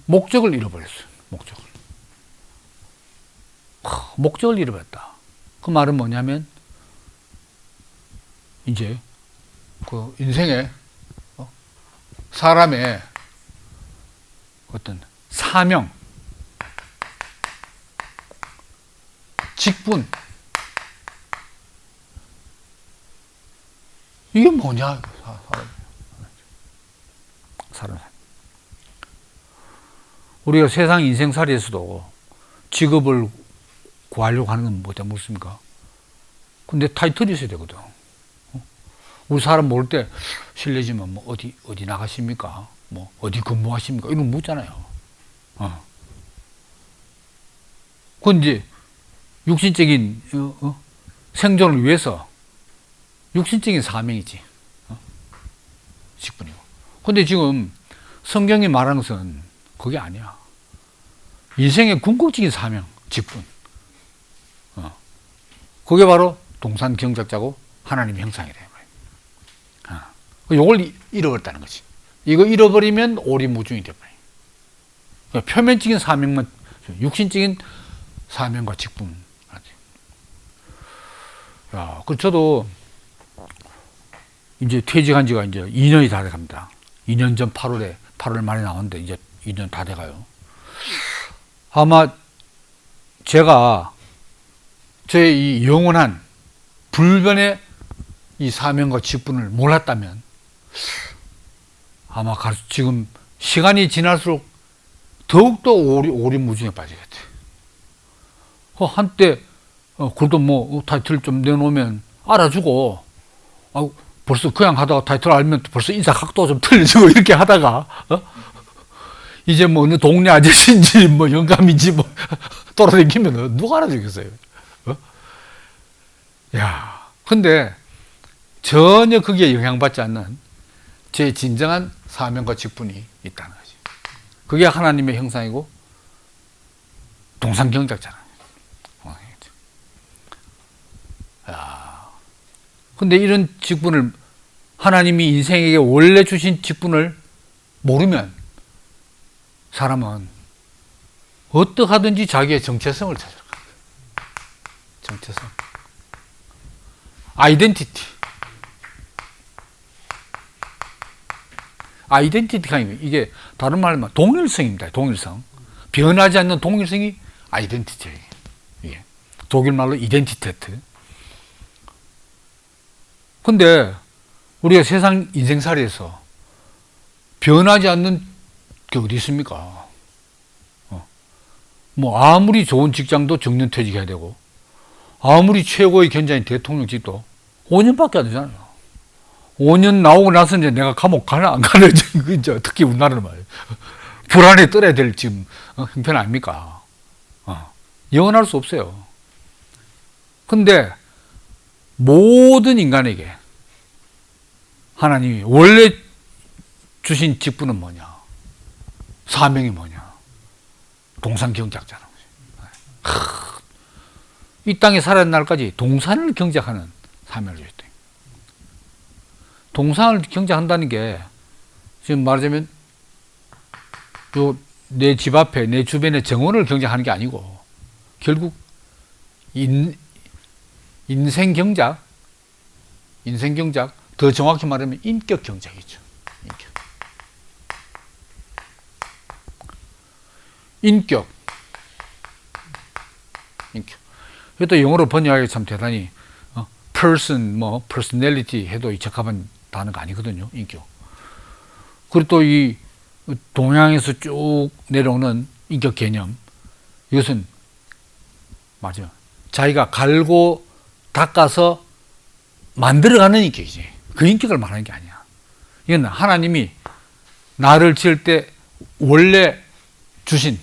S1: 목적을 잃어버렸어요. 목적을 잃어버렸다. 그 말은 뭐냐면 이제 그 인생에 사람의 어떤 사명, 직분, 이게 뭐냐? 사람. 우리가 세상 인생살이에서도 직업을 구하려고 하는 건 뭐냐 묻습니까? 근데 타이틀이 있어야 되거든. 우리 사람 모를 때 실례지만 뭐 어디 나가십니까? 뭐 어디 근무하십니까? 이런 거 묻잖아요. 그건 이제 육신적인 생존을 위해서 육신적인 사명이지. 직분이고. 근데 지금 성경이 말하는 것은 그게 아니야. 인생의 궁극적인 사명, 직분. 그게 바로 동산 경작자고 하나님의 형상이래요. 이걸 잃어버렸다는 거지. 이거 잃어버리면 오리무중이 돼버려요. 그러니까 표면적인 사명만, 육신적인 사명과 직분. 야, 그 저도 이제 퇴직한 지가 이제 2년이 다 돼갑니다. 2년 전 8월 말에 나왔는데 이제 2년 다 돼가요. 아마 제가 저의 이 영원한 불변의 이 사명과 직분을 몰랐다면 아마 지금 시간이 지날수록 더욱더 오리무중에 빠지겠대. 한때 그래도 뭐 타이틀 좀 내놓으면 알아주고, 벌써 그냥 하다가 타이틀 알면 벌써 인사 각도 좀 틀려지고 이렇게 하다가 이제 뭐 어느 동네 아저씨인지 뭐 영감인지 뭐 돌아다니면 누가 알아주겠어요? 야, 근데 전혀 거기에 영향받지 않는 제 진정한 사명과 직분이 있다는 거지. 그게 하나님의 형상이고 동산경작자라는 거죠. 근데 이런 직분을 하나님이 인생에게 원래 주신 직분을 모르면 사람은 어떡하든지 자기의 정체성을 찾아가. 정체성. 아이덴티티. 아이덴티티가 이게 다른 말로 하면 동일성입니다. 동일성. 변하지 않는 동일성이 아이덴티티예요. 이게 독일 말로 이덴티테트. 근데 우리가 세상 인생살이에서 변하지 않는 게 어디 있습니까? 뭐 아무리 좋은 직장도 정년퇴직해야 되고, 아무리 최고의 견자인 대통령직도 5년밖에 안 되잖아요. 5년 나오고 나서 이제 내가 감옥 가나 안 가나, 이제 특히 우리나라는 말이에요. 불안에 떨어야 될 지금 형편 아닙니까? 영원할 수 없어요. 근데 모든 인간에게 하나님이 원래 주신 직분은 뭐냐? 사명이 뭐냐? 동산경작자라는 거지. 이 땅에 살아있는 날까지 동산을 경작하는 사명을 주셨다. 동산을 경작한다는 게 지금 말하자면 내 집 앞에 내 주변의 정원을 경작하는 게 아니고 결국 인생 경작, 더 정확히 말하면 인격 경작이죠. 인격. 이것도 영어로 번역하기 참 대단히 person, personality 해도 적합한 단어가 아니거든요. 인격. 그리고 또 이 동양에서 쭉 내려오는 인격 개념, 이것은 맞아요. 자기가 갈고 닦아서 만들어가는 인격이지. 그 인격을 말하는 게 아니야. 이건 하나님이 나를 지을 때 원래 주신,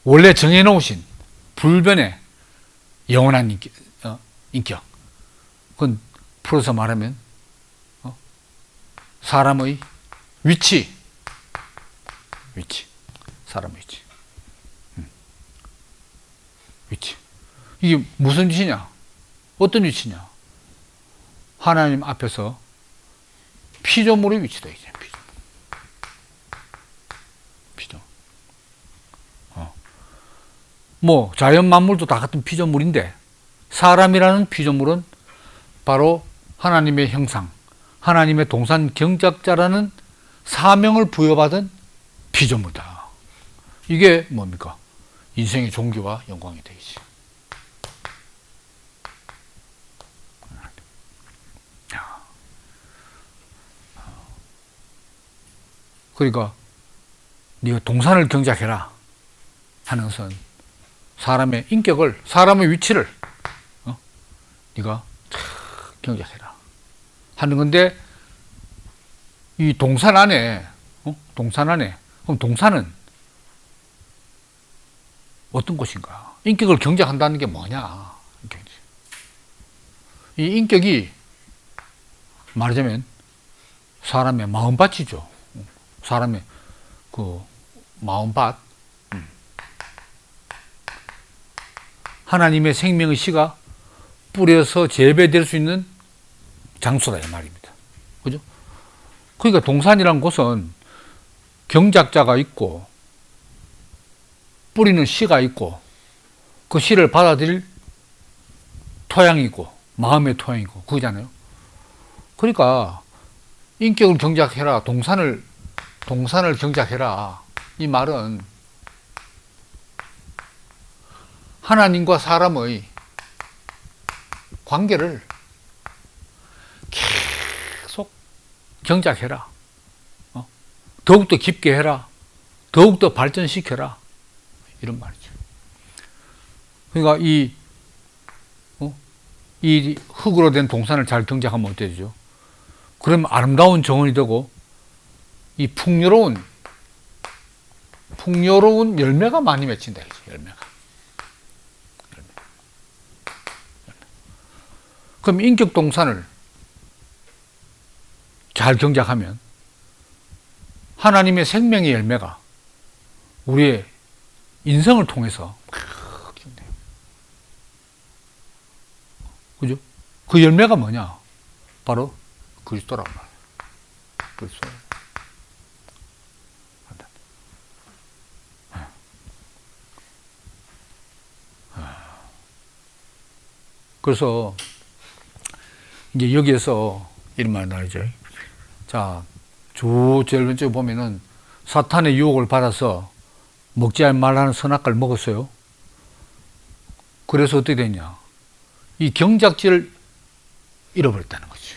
S1: 원래 정해놓으신 불변의 영원한 인격. 그건 풀어서 말하면 사람의 위치. 사람의 위치. 위치. 이게 무슨 위치냐? 어떤 위치냐? 하나님 앞에서 피조물의 위치다. 이제 피조물. 뭐 자연 만물도 다 같은 피조물인데 사람이라는 피조물은 바로 하나님의 형상, 하나님의 동산 경작자라는 사명을 부여받은 피조물이다. 이게 뭡니까? 인생의 존귀와 영광이 되겠지. 그러니까 네가 동산을 경작해라 하는 것은 사람의 인격을, 사람의 위치를 네가 경작해라 하는 건데, 이 동산 안에 그럼 동산은 어떤 곳인가? 인격을 경작한다는 게 뭐냐? 이 인격이 말하자면 사람의 마음밭이죠. 사람의 그 마음밭, 하나님의 생명의 씨가 뿌려서 재배될 수 있는 장소다 이 말입니다. 그죠? 그러니까 동산이라는 곳은 경작자가 있고 뿌리는 씨가 있고 그 씨를 받아들일 토양이 있고 마음의 토양이 있고 그거잖아요. 그러니까 인격을 경작해라, 동산을 경작해라, 이 말은 하나님과 사람의 관계를 계속 경작해라, 더욱더 깊게 해라, 더욱더 발전시켜라, 이런 말이죠. 그러니까 이 흙으로 된 동산을 잘 경작하면 어떻게 되죠? 그러면 아름다운 정원이 되고 이 풍요로운 열매가 많이 맺힌다. 열매가. 그럼 인격 동산을 잘 경작하면 하나님의 생명의 열매가 우리의 인생을 통해서 그죠? 그 열매가 뭐냐? 바로 그리스도란 말이에요. 그리스도. 그래서 이제 여기에서 이런 말이 나오죠. 자, 제일 왼쪽에 보면은 사탄의 유혹을 받아서 먹지 말라는 선악과를 먹었어요. 그래서 어떻게 됐냐? 이 경작지를 잃어버렸다는 거죠.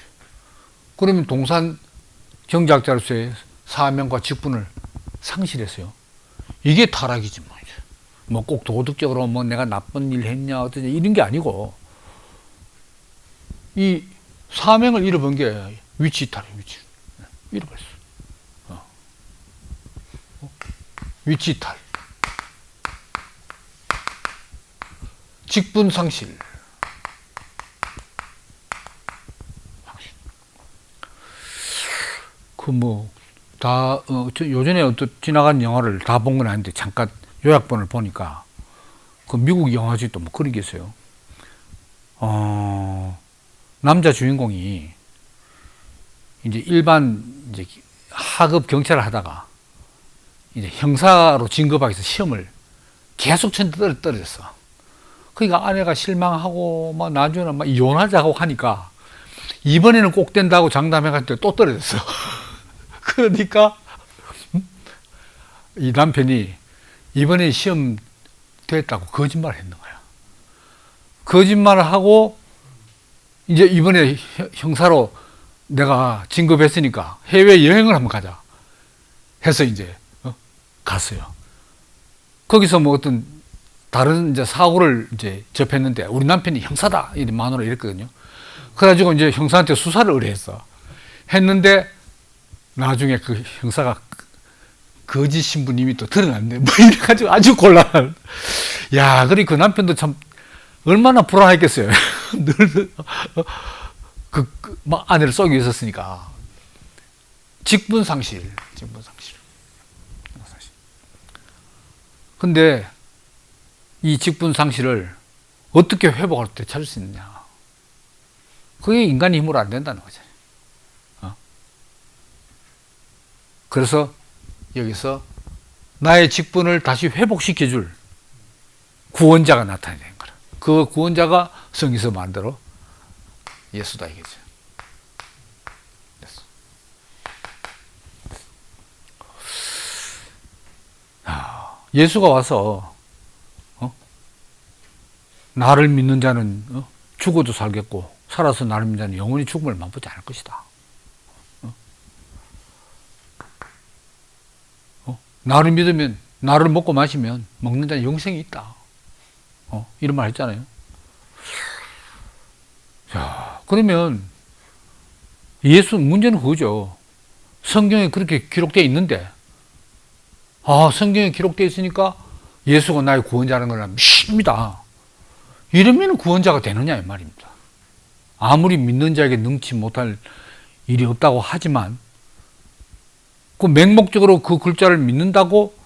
S1: 그러면 동산 경작자로서의 사명과 직분을 상실했어요. 이게 타락이지 뭐 꼭 도덕적으로 뭐 내가 나쁜 일 했냐 어떠냐 이런 게 아니고, 이 사명을 잃어본 게 위치 이탈이에요. 위치 잃어버렸어. 위치 이탈, 직분 상실. 요전에 지나간 영화를 다 본 건 아닌데 잠깐 요약본을 보니까 그 미국 영화 중에 또 뭐 그런 게 있어요. 남자 주인공이 이제 일반 이제 하급 경찰을 하다가 이제 형사로 진급하기 위해서 시험을 계속 떨어졌어. 그러니까 아내가 실망하고 막 나중에는 막 이혼하자고 하니까 이번에는 꼭 된다고 장담해가지고 또 떨어졌어. 그러니까 이 남편이 이번에 시험 됐다고 거짓말을 했는 거야. 거짓말을 하고 이제 이번에 형사로 내가 진급했으니까 해외 여행을 한번 가자 해서 이제 갔어요. 거기서 뭐 어떤 다른 이제 사고를 이제 접했는데 우리 남편이 형사다 이런 마누라 이랬거든요. 그래가지고 이제 형사한테 수사를 의뢰했어. 했는데 나중에 그 형사가 거짓 신부님이 또 드러났네. 뭐 이래가지고 아주 곤란한. 야, 그리 그 남편도 참 얼마나 불안했겠어요. 늘 막 아내를 쏘기 위해 썼으니까. 직분 상실. 근데 이 직분 상실을 어떻게 회복할 때 찾을 수 있느냐? 그게 인간의 힘으로 안 된다는 거잖아요. 그래서 여기서 나의 직분을 다시 회복시켜줄 구원자가 나타나야 되는 거라. 그 구원자가 성경에서 만들어 예수다 이거죠. 예수가 와서 나를 믿는 자는 죽어도 살겠고 살아서 나를 믿는 자는 영원히 죽음을 맛보지 않을 것이다. 나를 믿으면, 나를 먹고 마시면 먹는 자는 영생이 있다. 이런 말 했잖아요. 자, 그러면 문제는 그거죠. 성경에 그렇게 기록되어 있는데, 성경에 기록되어 있으니까 예수가 나의 구원자라는 걸 믿습니다. 이러면 구원자가 되느냐 이 말입니다. 아무리 믿는 자에게 능치 못할 일이 없다고 하지만 그 맹목적으로 그 글자를 믿는다고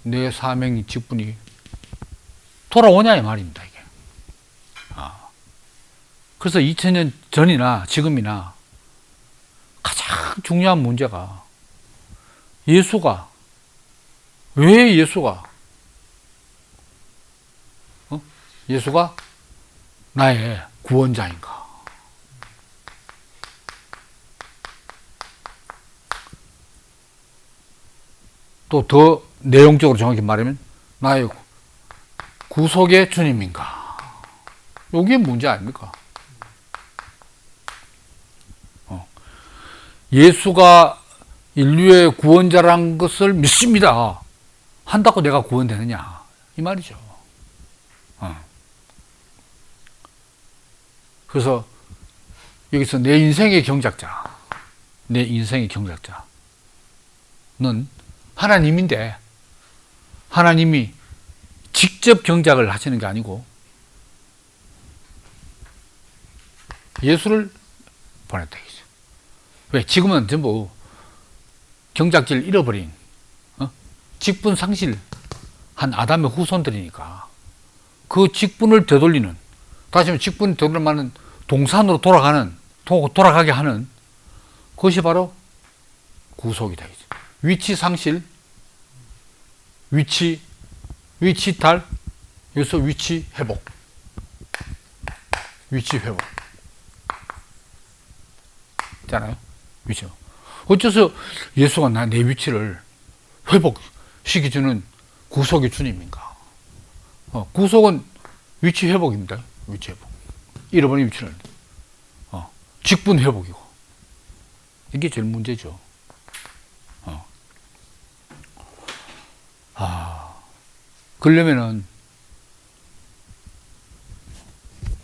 S1: 내 사명이 직분이 돌아오냐 이 말입니다. 이게. 그래서 2000년 전이나 지금이나 가장 중요한 문제가 왜 예수가 나의 구원자인가? 또 더 내용적으로 정확히 말하면 나의 구속의 주님인가? 이게 문제 아닙니까? 예수가 인류의 구원자라는 것을 믿습니다. 한다고 내가 구원되느냐? 이 말이죠. 그래서 여기서 내 인생의 경작자는 하나님인데 하나님이 직접 경작을 하시는 게 아니고 예수를 보냈다. 왜? 지금은 전부 경작지를 잃어버린 직분 상실한 아담의 후손들이니까 그 직분을 되돌리는, 다시 말하면 직분을 되돌릴 만한 동산으로 돌아가게 하는 그것이 바로 구속이다. 위치 상실, 위치 이탈, 여기서 위치 회복. 있잖아요. 위치. 어째서 예수가 내 위치를 회복시켜주는 구속의 주님인가? 구속은 위치 회복입니다. 위치 회복. 잃어버린 위치를. 직분 회복이고. 이게 제일 문제죠. 그러려면은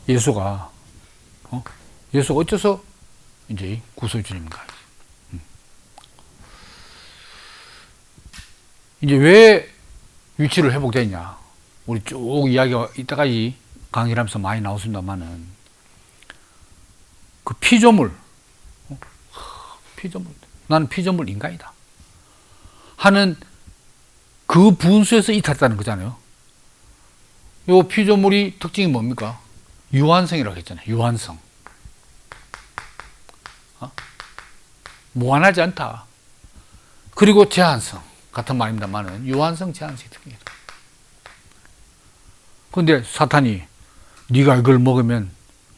S1: 예수가 어째서 이제 구속의 주님인가? 이제 왜 위치를 회복되냐? 우리 쭉 이야기가 이따까지 강의를 하면서 많이 나왔습니다만은 그 피조물, 나는 피조물 인간이다 하는 그 분수에서 이탈했다는 거잖아요. 이 피조물이 특징이 뭡니까? 유한성이라고 했잖아요. 유한성. 무한하지 않다. 그리고 제한성 같은 말입니다만은 유한성, 제한성이 특징이다. 그런데 사탄이 네가 이걸 먹으면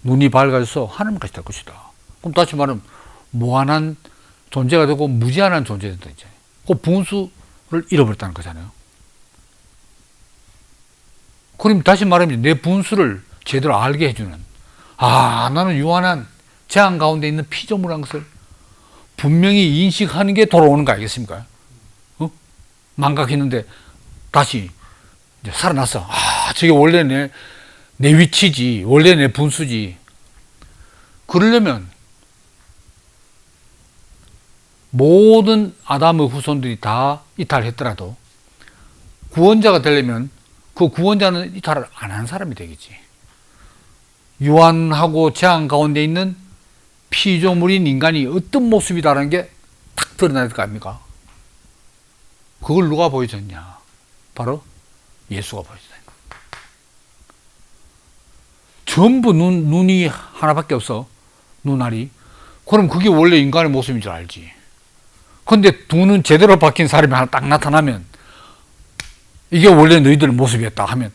S1: 눈이 밝아져서 하나님같이 될 것이다. 그럼 다시 말하면 무한한 존재가 되고 무제한한 존재가 된다. 그 분수를 잃어버렸다는 거잖아요. 그럼 다시 말하면 내 분수를 제대로 알게 해주는, 나는 유한한 제한 가운데 있는 피조물한 것을 분명히 인식하는 게 돌아오는 거 아니겠습니까? 망각했는데 다시 이제 살아났어. 저게 원래 내 위치지, 원래 내 분수지. 그러려면 모든 아담의 후손들이 다 이탈했더라도 구원자가 되려면 그 구원자는 이탈을 안 하는 사람이 되겠지. 유한하고 제한 가운데 있는 피조물인 인간이 어떤 모습이다라는 게 탁 드러나야 될 거 아닙니까? 그걸 누가 보여줬냐? 바로 예수가 보여줬다. 전부 눈이 하나밖에 없어. 눈알이. 그럼 그게 원래 인간의 모습인 줄 알지. 근데 두 눈 제대로 박힌 사람이 하나 딱 나타나면 이게 원래 너희들 모습이었다 하면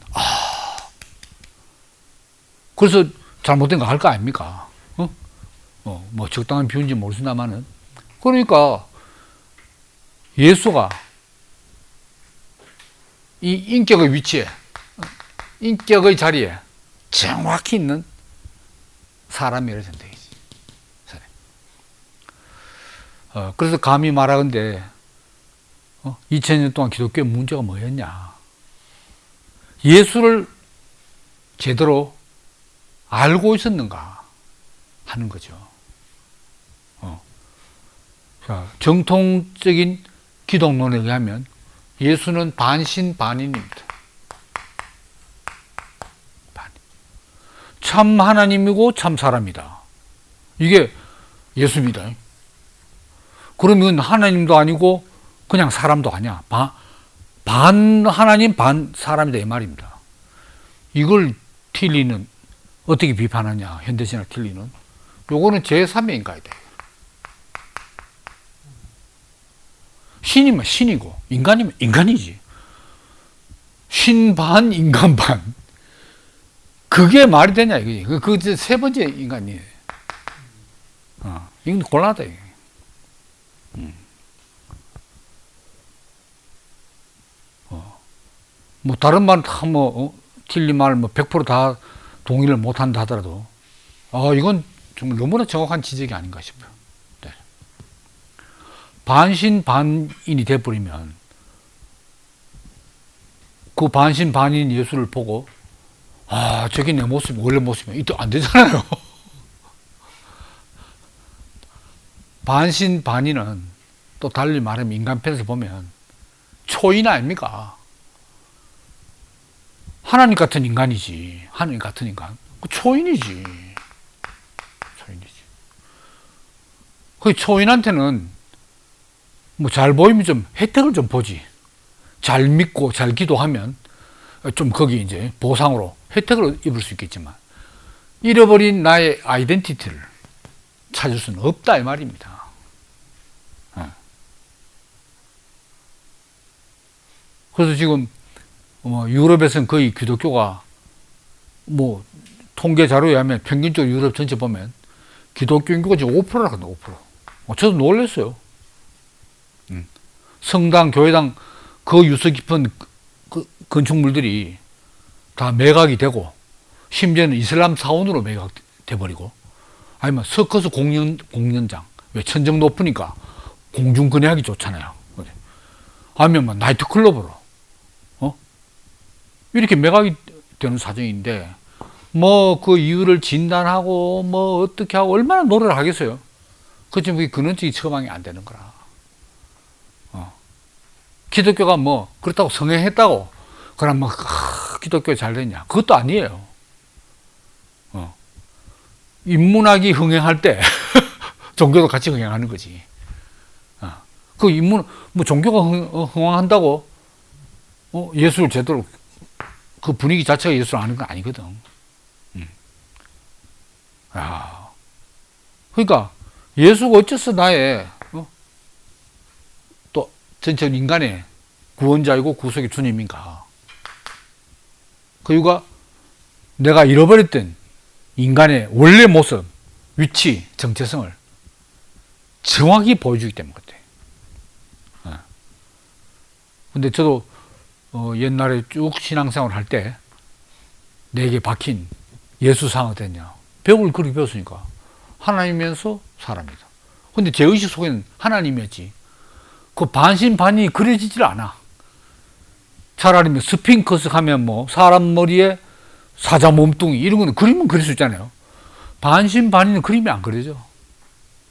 S1: 그래서 잘못된 거 할 거 아닙니까? 뭐 적당한 비유인지 모르겠습니다만은. 그러니까 예수가 이 인격의 위치에, 인격의 자리에 정확히 있는 사람이라 선택이지. 그래서 감히 말하건대 2000년 동안 기독교의 문제가 뭐였냐? 예수를 제대로 알고 있었는가 하는 거죠. 자, 정통적인 기독론에 의하면 예수는 반신반인입니다. 참 하나님이고 참 사람이다. 이게 예수입니다. 그러면 하나님도 아니고 그냥 사람도 아니야. 반 하나님 반 사람이다 이 말입니다. 이걸 틸리는 어떻게 비판하냐, 현대신학 틸리는. 요거는 제3의 인간이다. 신이면 신이고 인간이면 인간이지. 신 반 인간 반. 그게 말이 되냐 이거지. 그 세 번째 인간이에요. 이건 곤란하다 이게. 뭐 다른 말 다 틸리 말 100%다 동의를 못한다 하더라도 이건 정말 너무나 정확한 지적이 아닌가 싶어요. 네. 반신반인이 돼버리면 그 반신반인 예수를 보고 저게 내 모습이 원래 모습이면 이때 안 되잖아요. 반신반인은 또 달리 말하면 인간 편에서 보면 초인 아닙니까? 하나님 같은 인간이지. 하나님 같은 인간. 초인이지. 초인이지. 그 초인한테는 뭐 잘 보이면 좀 혜택을 좀 보지. 잘 믿고 잘 기도하면 좀 거기 이제 보상으로 혜택을 입을 수 있겠지만 잃어버린 나의 아이덴티티를 찾을 수는 없다 이 말입니다. 그래서 지금 유럽에서는 거의 기독교가 통계 자료에 의하면 평균적으로 유럽 전체 보면 기독교 인구가 지금 5%라고 한다. 5%. 저도 놀랐어요. 성당, 교회당 그 유서 깊은 건축물들이 다 매각이 되고 심지어는 이슬람 사원으로 매각돼 버리고 아니면 서커스 공연장 왜 천정 높으니까 공중 거래하기 좋잖아요. 아니면 나이트클럽으로 이렇게 매각이 되는 사정인데 그 이유를 진단하고 어떻게 하고 얼마나 노력을 하겠어요. 그렇지만 그게 근원적인 처방이 안 되는 거라. 기독교가 그렇다고 성행했다고 그럼 기독교 잘 됐냐? 그것도 아니에요. 인문학이 흥행할 때 종교도 같이 흥행하는 거지. 그 종교가 흥행한다고 예수를 제대로 그 분위기 자체가 예수를 아는 건 아니거든. 그러니까 예수가 어째서 나의 또 전체 인간의 구원자이고 구속의 주님인가? 그 이유가 내가 잃어버렸던 인간의 원래 모습, 위치, 정체성을 정확히 보여주기 때문 같아요. 근데 저도 옛날에 쭉 신앙생활을 할 때 내게 박힌 예수상은 어땠냐? 배우를 그렇게 배웠으니까 하나님이면서 사람이다. 근데 제 의식 속에는 하나님이었지. 그 반신반인이 그려지질 않아. 차라리 스핑크스 하면 사람 머리에 사자 몸뚱이 이런 거는 그림은 그릴 수 있잖아요. 반신반인은 그림이 안 그려져.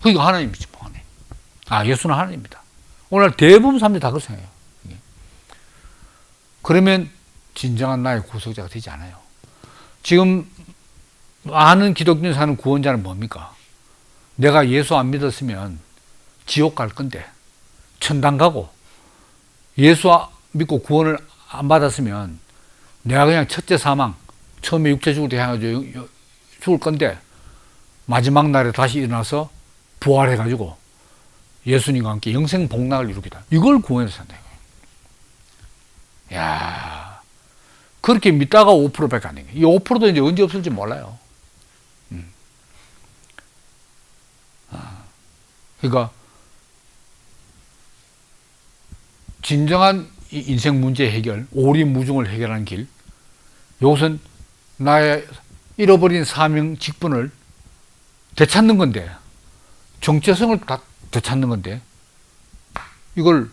S1: 그러니까 하나님이지 하나님. 예수는 하나님입니다. 오늘 대부분 사람들이 다 그렇게 생각해요. 그러면 진정한 나의 구속자가 되지 않아요. 지금 많은 기독교인 사는 구원자는 뭡니까? 내가 예수 안 믿었으면 지옥 갈 건데 천당 가고 예수 믿고 구원을 안 받았으면 내가 그냥 첫째 사망 처음에 육체 죽을 때 향해서 죽을 건데 마지막 날에 다시 일어나서 부활해가지고 예수님과 함께 영생 복락을 이루겠다. 이걸 구원해서 산다. 야, 그렇게 믿다가 5%밖에 안 되는 거예요. 이 5%도 이제 언제 없을지 몰라요. 그러니까 진정한 이 인생 문제 해결, 오리무중을 해결하는 길. 이것은 나의 잃어버린 사명 직분을 되찾는 건데, 정체성을 다 되찾는 건데, 이걸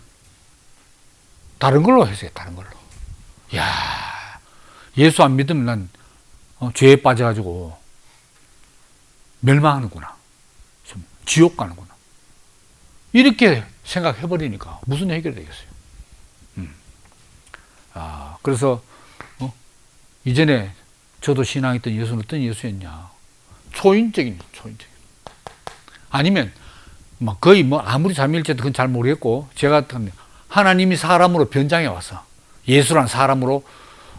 S1: 다른 걸로 해서요, 다른 걸로. 야, 예수 안 믿으면 난 죄에 빠져가지고 멸망하는구나. 지옥 가는구나. 이렇게 생각해버리니까 무슨 해결이 되겠어요. 그래서 이전에 저도 신앙했던 예수는 어떤 예수였냐. 초인적인. 아니면 거의 아무리 삼위일체도 그건 잘 모르겠고, 제가 하나님이 사람으로 변장해 왔어. 예수란 사람으로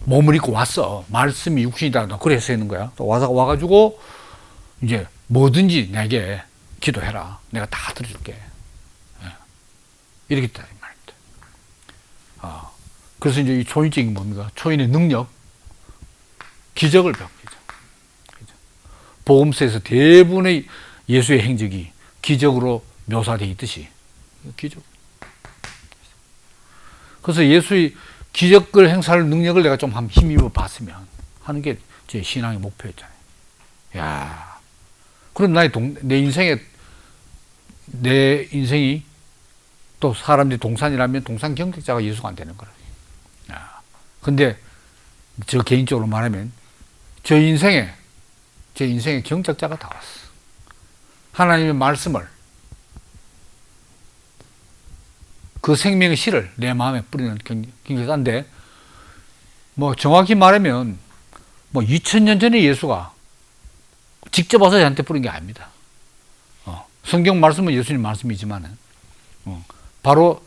S1: 몸을 입고 왔어. 말씀이 육신이다. 그래서 있는 거야. 또 와가지고 이제 뭐든지 내게 기도해라. 내가 다 들어줄게. 이렇게 했다 이 말입니다. 그래서 이제 이 초인적인 뭡니까? 초인의 능력, 기적을 배웁니다. 복음서에서 대부분의 예수의 행적이 기적으로 묘사되어 있듯이 기적. 그래서 예수의 기적을 행사할 능력을 내가 좀 한번 힘입어 봤으면 하는 게 제 신앙의 목표였잖아요. 야, 그럼 내 인생이 또 사람들이 동산이라면 동산 경작자가 예수가 안 되는 거라. 근데 저 개인적으로 말하면 제 인생에 경작자가 다 왔어. 하나님의 말씀을, 그 생명의 씨를 내 마음에 뿌리는 경작자인데, 정확히 말하면 2000년 전에 예수가 직접 와서 저한테 뿌린 게 아닙니다. 성경 말씀은 예수님 말씀이지만은 바로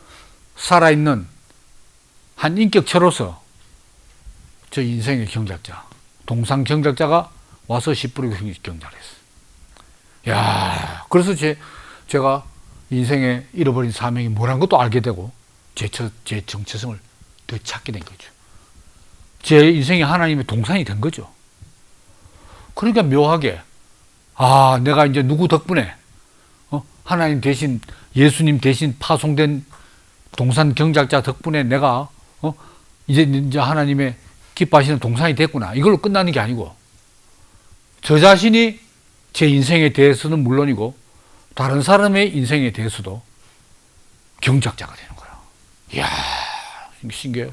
S1: 살아있는 한 인격체로서 저 인생의 경작자, 동상 경작자가 와서 씨 뿌리고 경작을 했어요. 야, 그래서 제가 인생에 잃어버린 사명이 뭐란 것도 알게 되고 제 정체성을 되찾게 된 거죠. 제 인생이 하나님의 동산이 된 거죠. 그러니까 묘하게 내가 이제 누구 덕분에 하나님 대신, 예수님 대신 파송된 동산 경작자 덕분에 내가 이제 하나님의 기뻐하시는 동산이 됐구나. 이걸로 끝나는 게 아니고, 저 자신이 제 인생에 대해서는 물론이고 다른 사람의 인생에 대해서도 경작자가 되는 거야. 이야, 신기해요.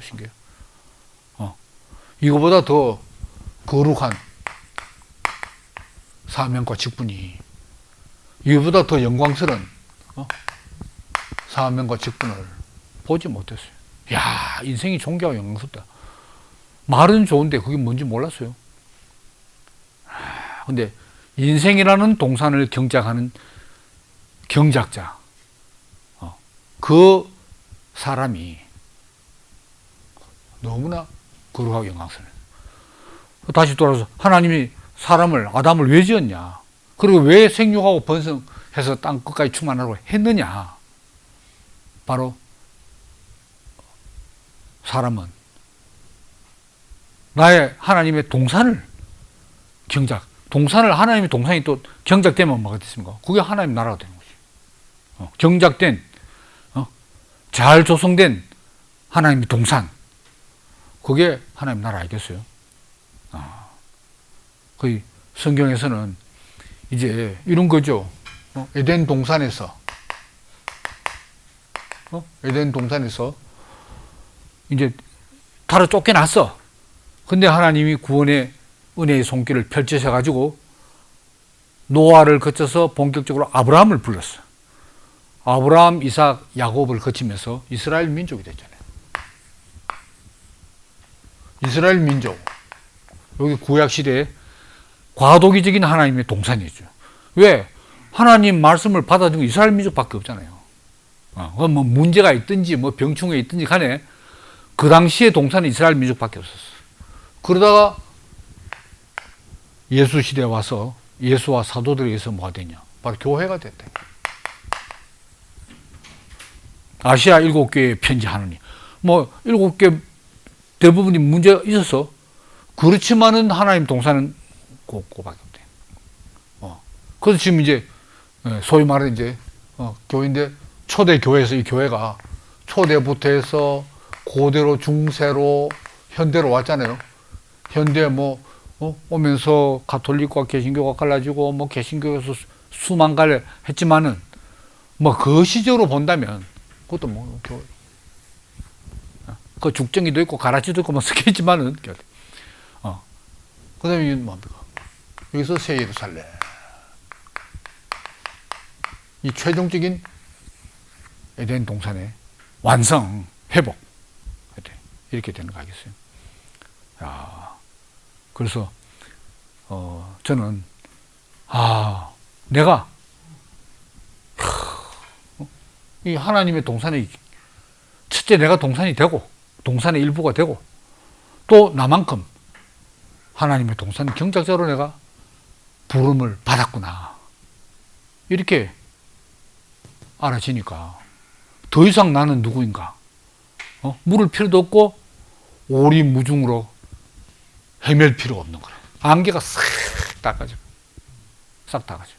S1: 이거보다 더 거룩한 사명과 직분이, 이거보다 더 영광스러운 사명과 직분을 보지 못했어요. 야, 인생이 존귀하고 영광스럽다. 말은 좋은데 그게 뭔지 몰랐어요. 근데 인생이라는 동산을 경작하는 경작자, 그 사람이 너무나 거룩하고 영광스러워요. 다시 돌아서 하나님이 사람을, 아담을 왜 지었냐, 그리고 왜 생육하고 번성해서 땅 끝까지 충만하라고 했느냐. 바로 사람은 나의 하나님의 동산을 동산을, 하나님의 동산이 또 경작되면 뭐가 됐습니까? 그게 하나님 나라가 되는 거지. 경작된, 잘 조성된 하나님의 동산, 그게 하나님 나라 아니겠어요? 거의 성경에서는 이제 이런 거죠. 에덴 동산에서 이제 다로 쫓겨났어. 근데 하나님이 구원의 은혜의 손길을 펼치셔가지고 노아를 거쳐서 본격적으로 아브라함을 불렀어. 아브라함, 이삭, 야곱을 거치면서 이스라엘 민족이 됐잖아요. 이스라엘 민족. 여기 구약시대에 과도기적인 하나님의 동산이죠. 왜? 하나님 말씀을 받아들인 이스라엘 민족밖에 없잖아요. 문제가 있든지 병충해 있든지 간에 그 당시에 동산은 이스라엘 민족밖에 없었어. 그러다가 예수 시대에 와서 예수와 사도들에 의해서 뭐가 되냐? 바로 교회가 됐다. 아시아 7교회에 편지하느니 7개 대부분이 문제가 있어서, 그렇지만은 하나님 동산은 그거밖에 없대. 그래서 지금 이제 소위 말하는 이제 교회인데, 초대 교회에서 이 교회가 초대부터 해서 고대로 중세로 현대로 왔잖아요. 현대 오면서 가톨릭과 개신교가 갈라지고 개신교에서 수만 갈래 했지만은 그 시절로 본다면 그것도 그 죽정이도 있고 가라지도 있고 섞여 있지만은 그다음에 뭡니까? 여기서 새 예루살렘 이 최종적인 에덴 동산의 완성 회복 이렇게 되는 거 알겠어요? 그래서 저는 내가 이 하나님의 동산에 첫째 내가 동산이 되고 동산의 일부가 되고 또 나만큼 하나님의 동산 경작자로 내가 부름을 받았구나 이렇게 알아지니까 더 이상 나는 누구인가 물을 필요도 없고 오리무중으로 헤맬 필요가 없는 거래. 안개가 싹 닦아져. 싹 닦아져.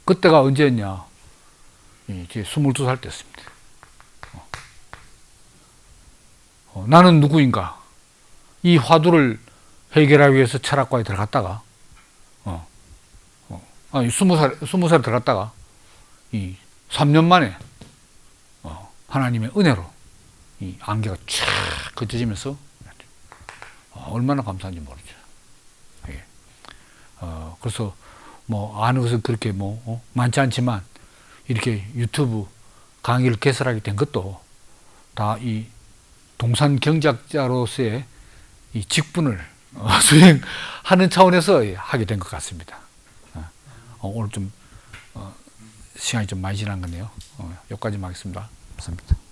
S1: 그때가 언제였냐? 이제 22살 때였습니다. 나는 누구인가? 이 화두를 해결하기 위해서 철학과에 들어갔다가, 20살 들어갔다가, 이 3년 만에, 하나님의 은혜로 이 안개가 쫙 걷어지면서 얼마나 감사한지 모르죠. 예. 그래서 아는 것은 그렇게 많지 않지만 이렇게 유튜브 강의를 개설하게 된 것도 다 이 동산 경작자로서의 이 직분을 수행하는 차원에서 하게 된 것 같습니다. 오늘 좀 시간이 좀 많이 지난 거네요. 여기까지만 하겠습니다. 감사합니다.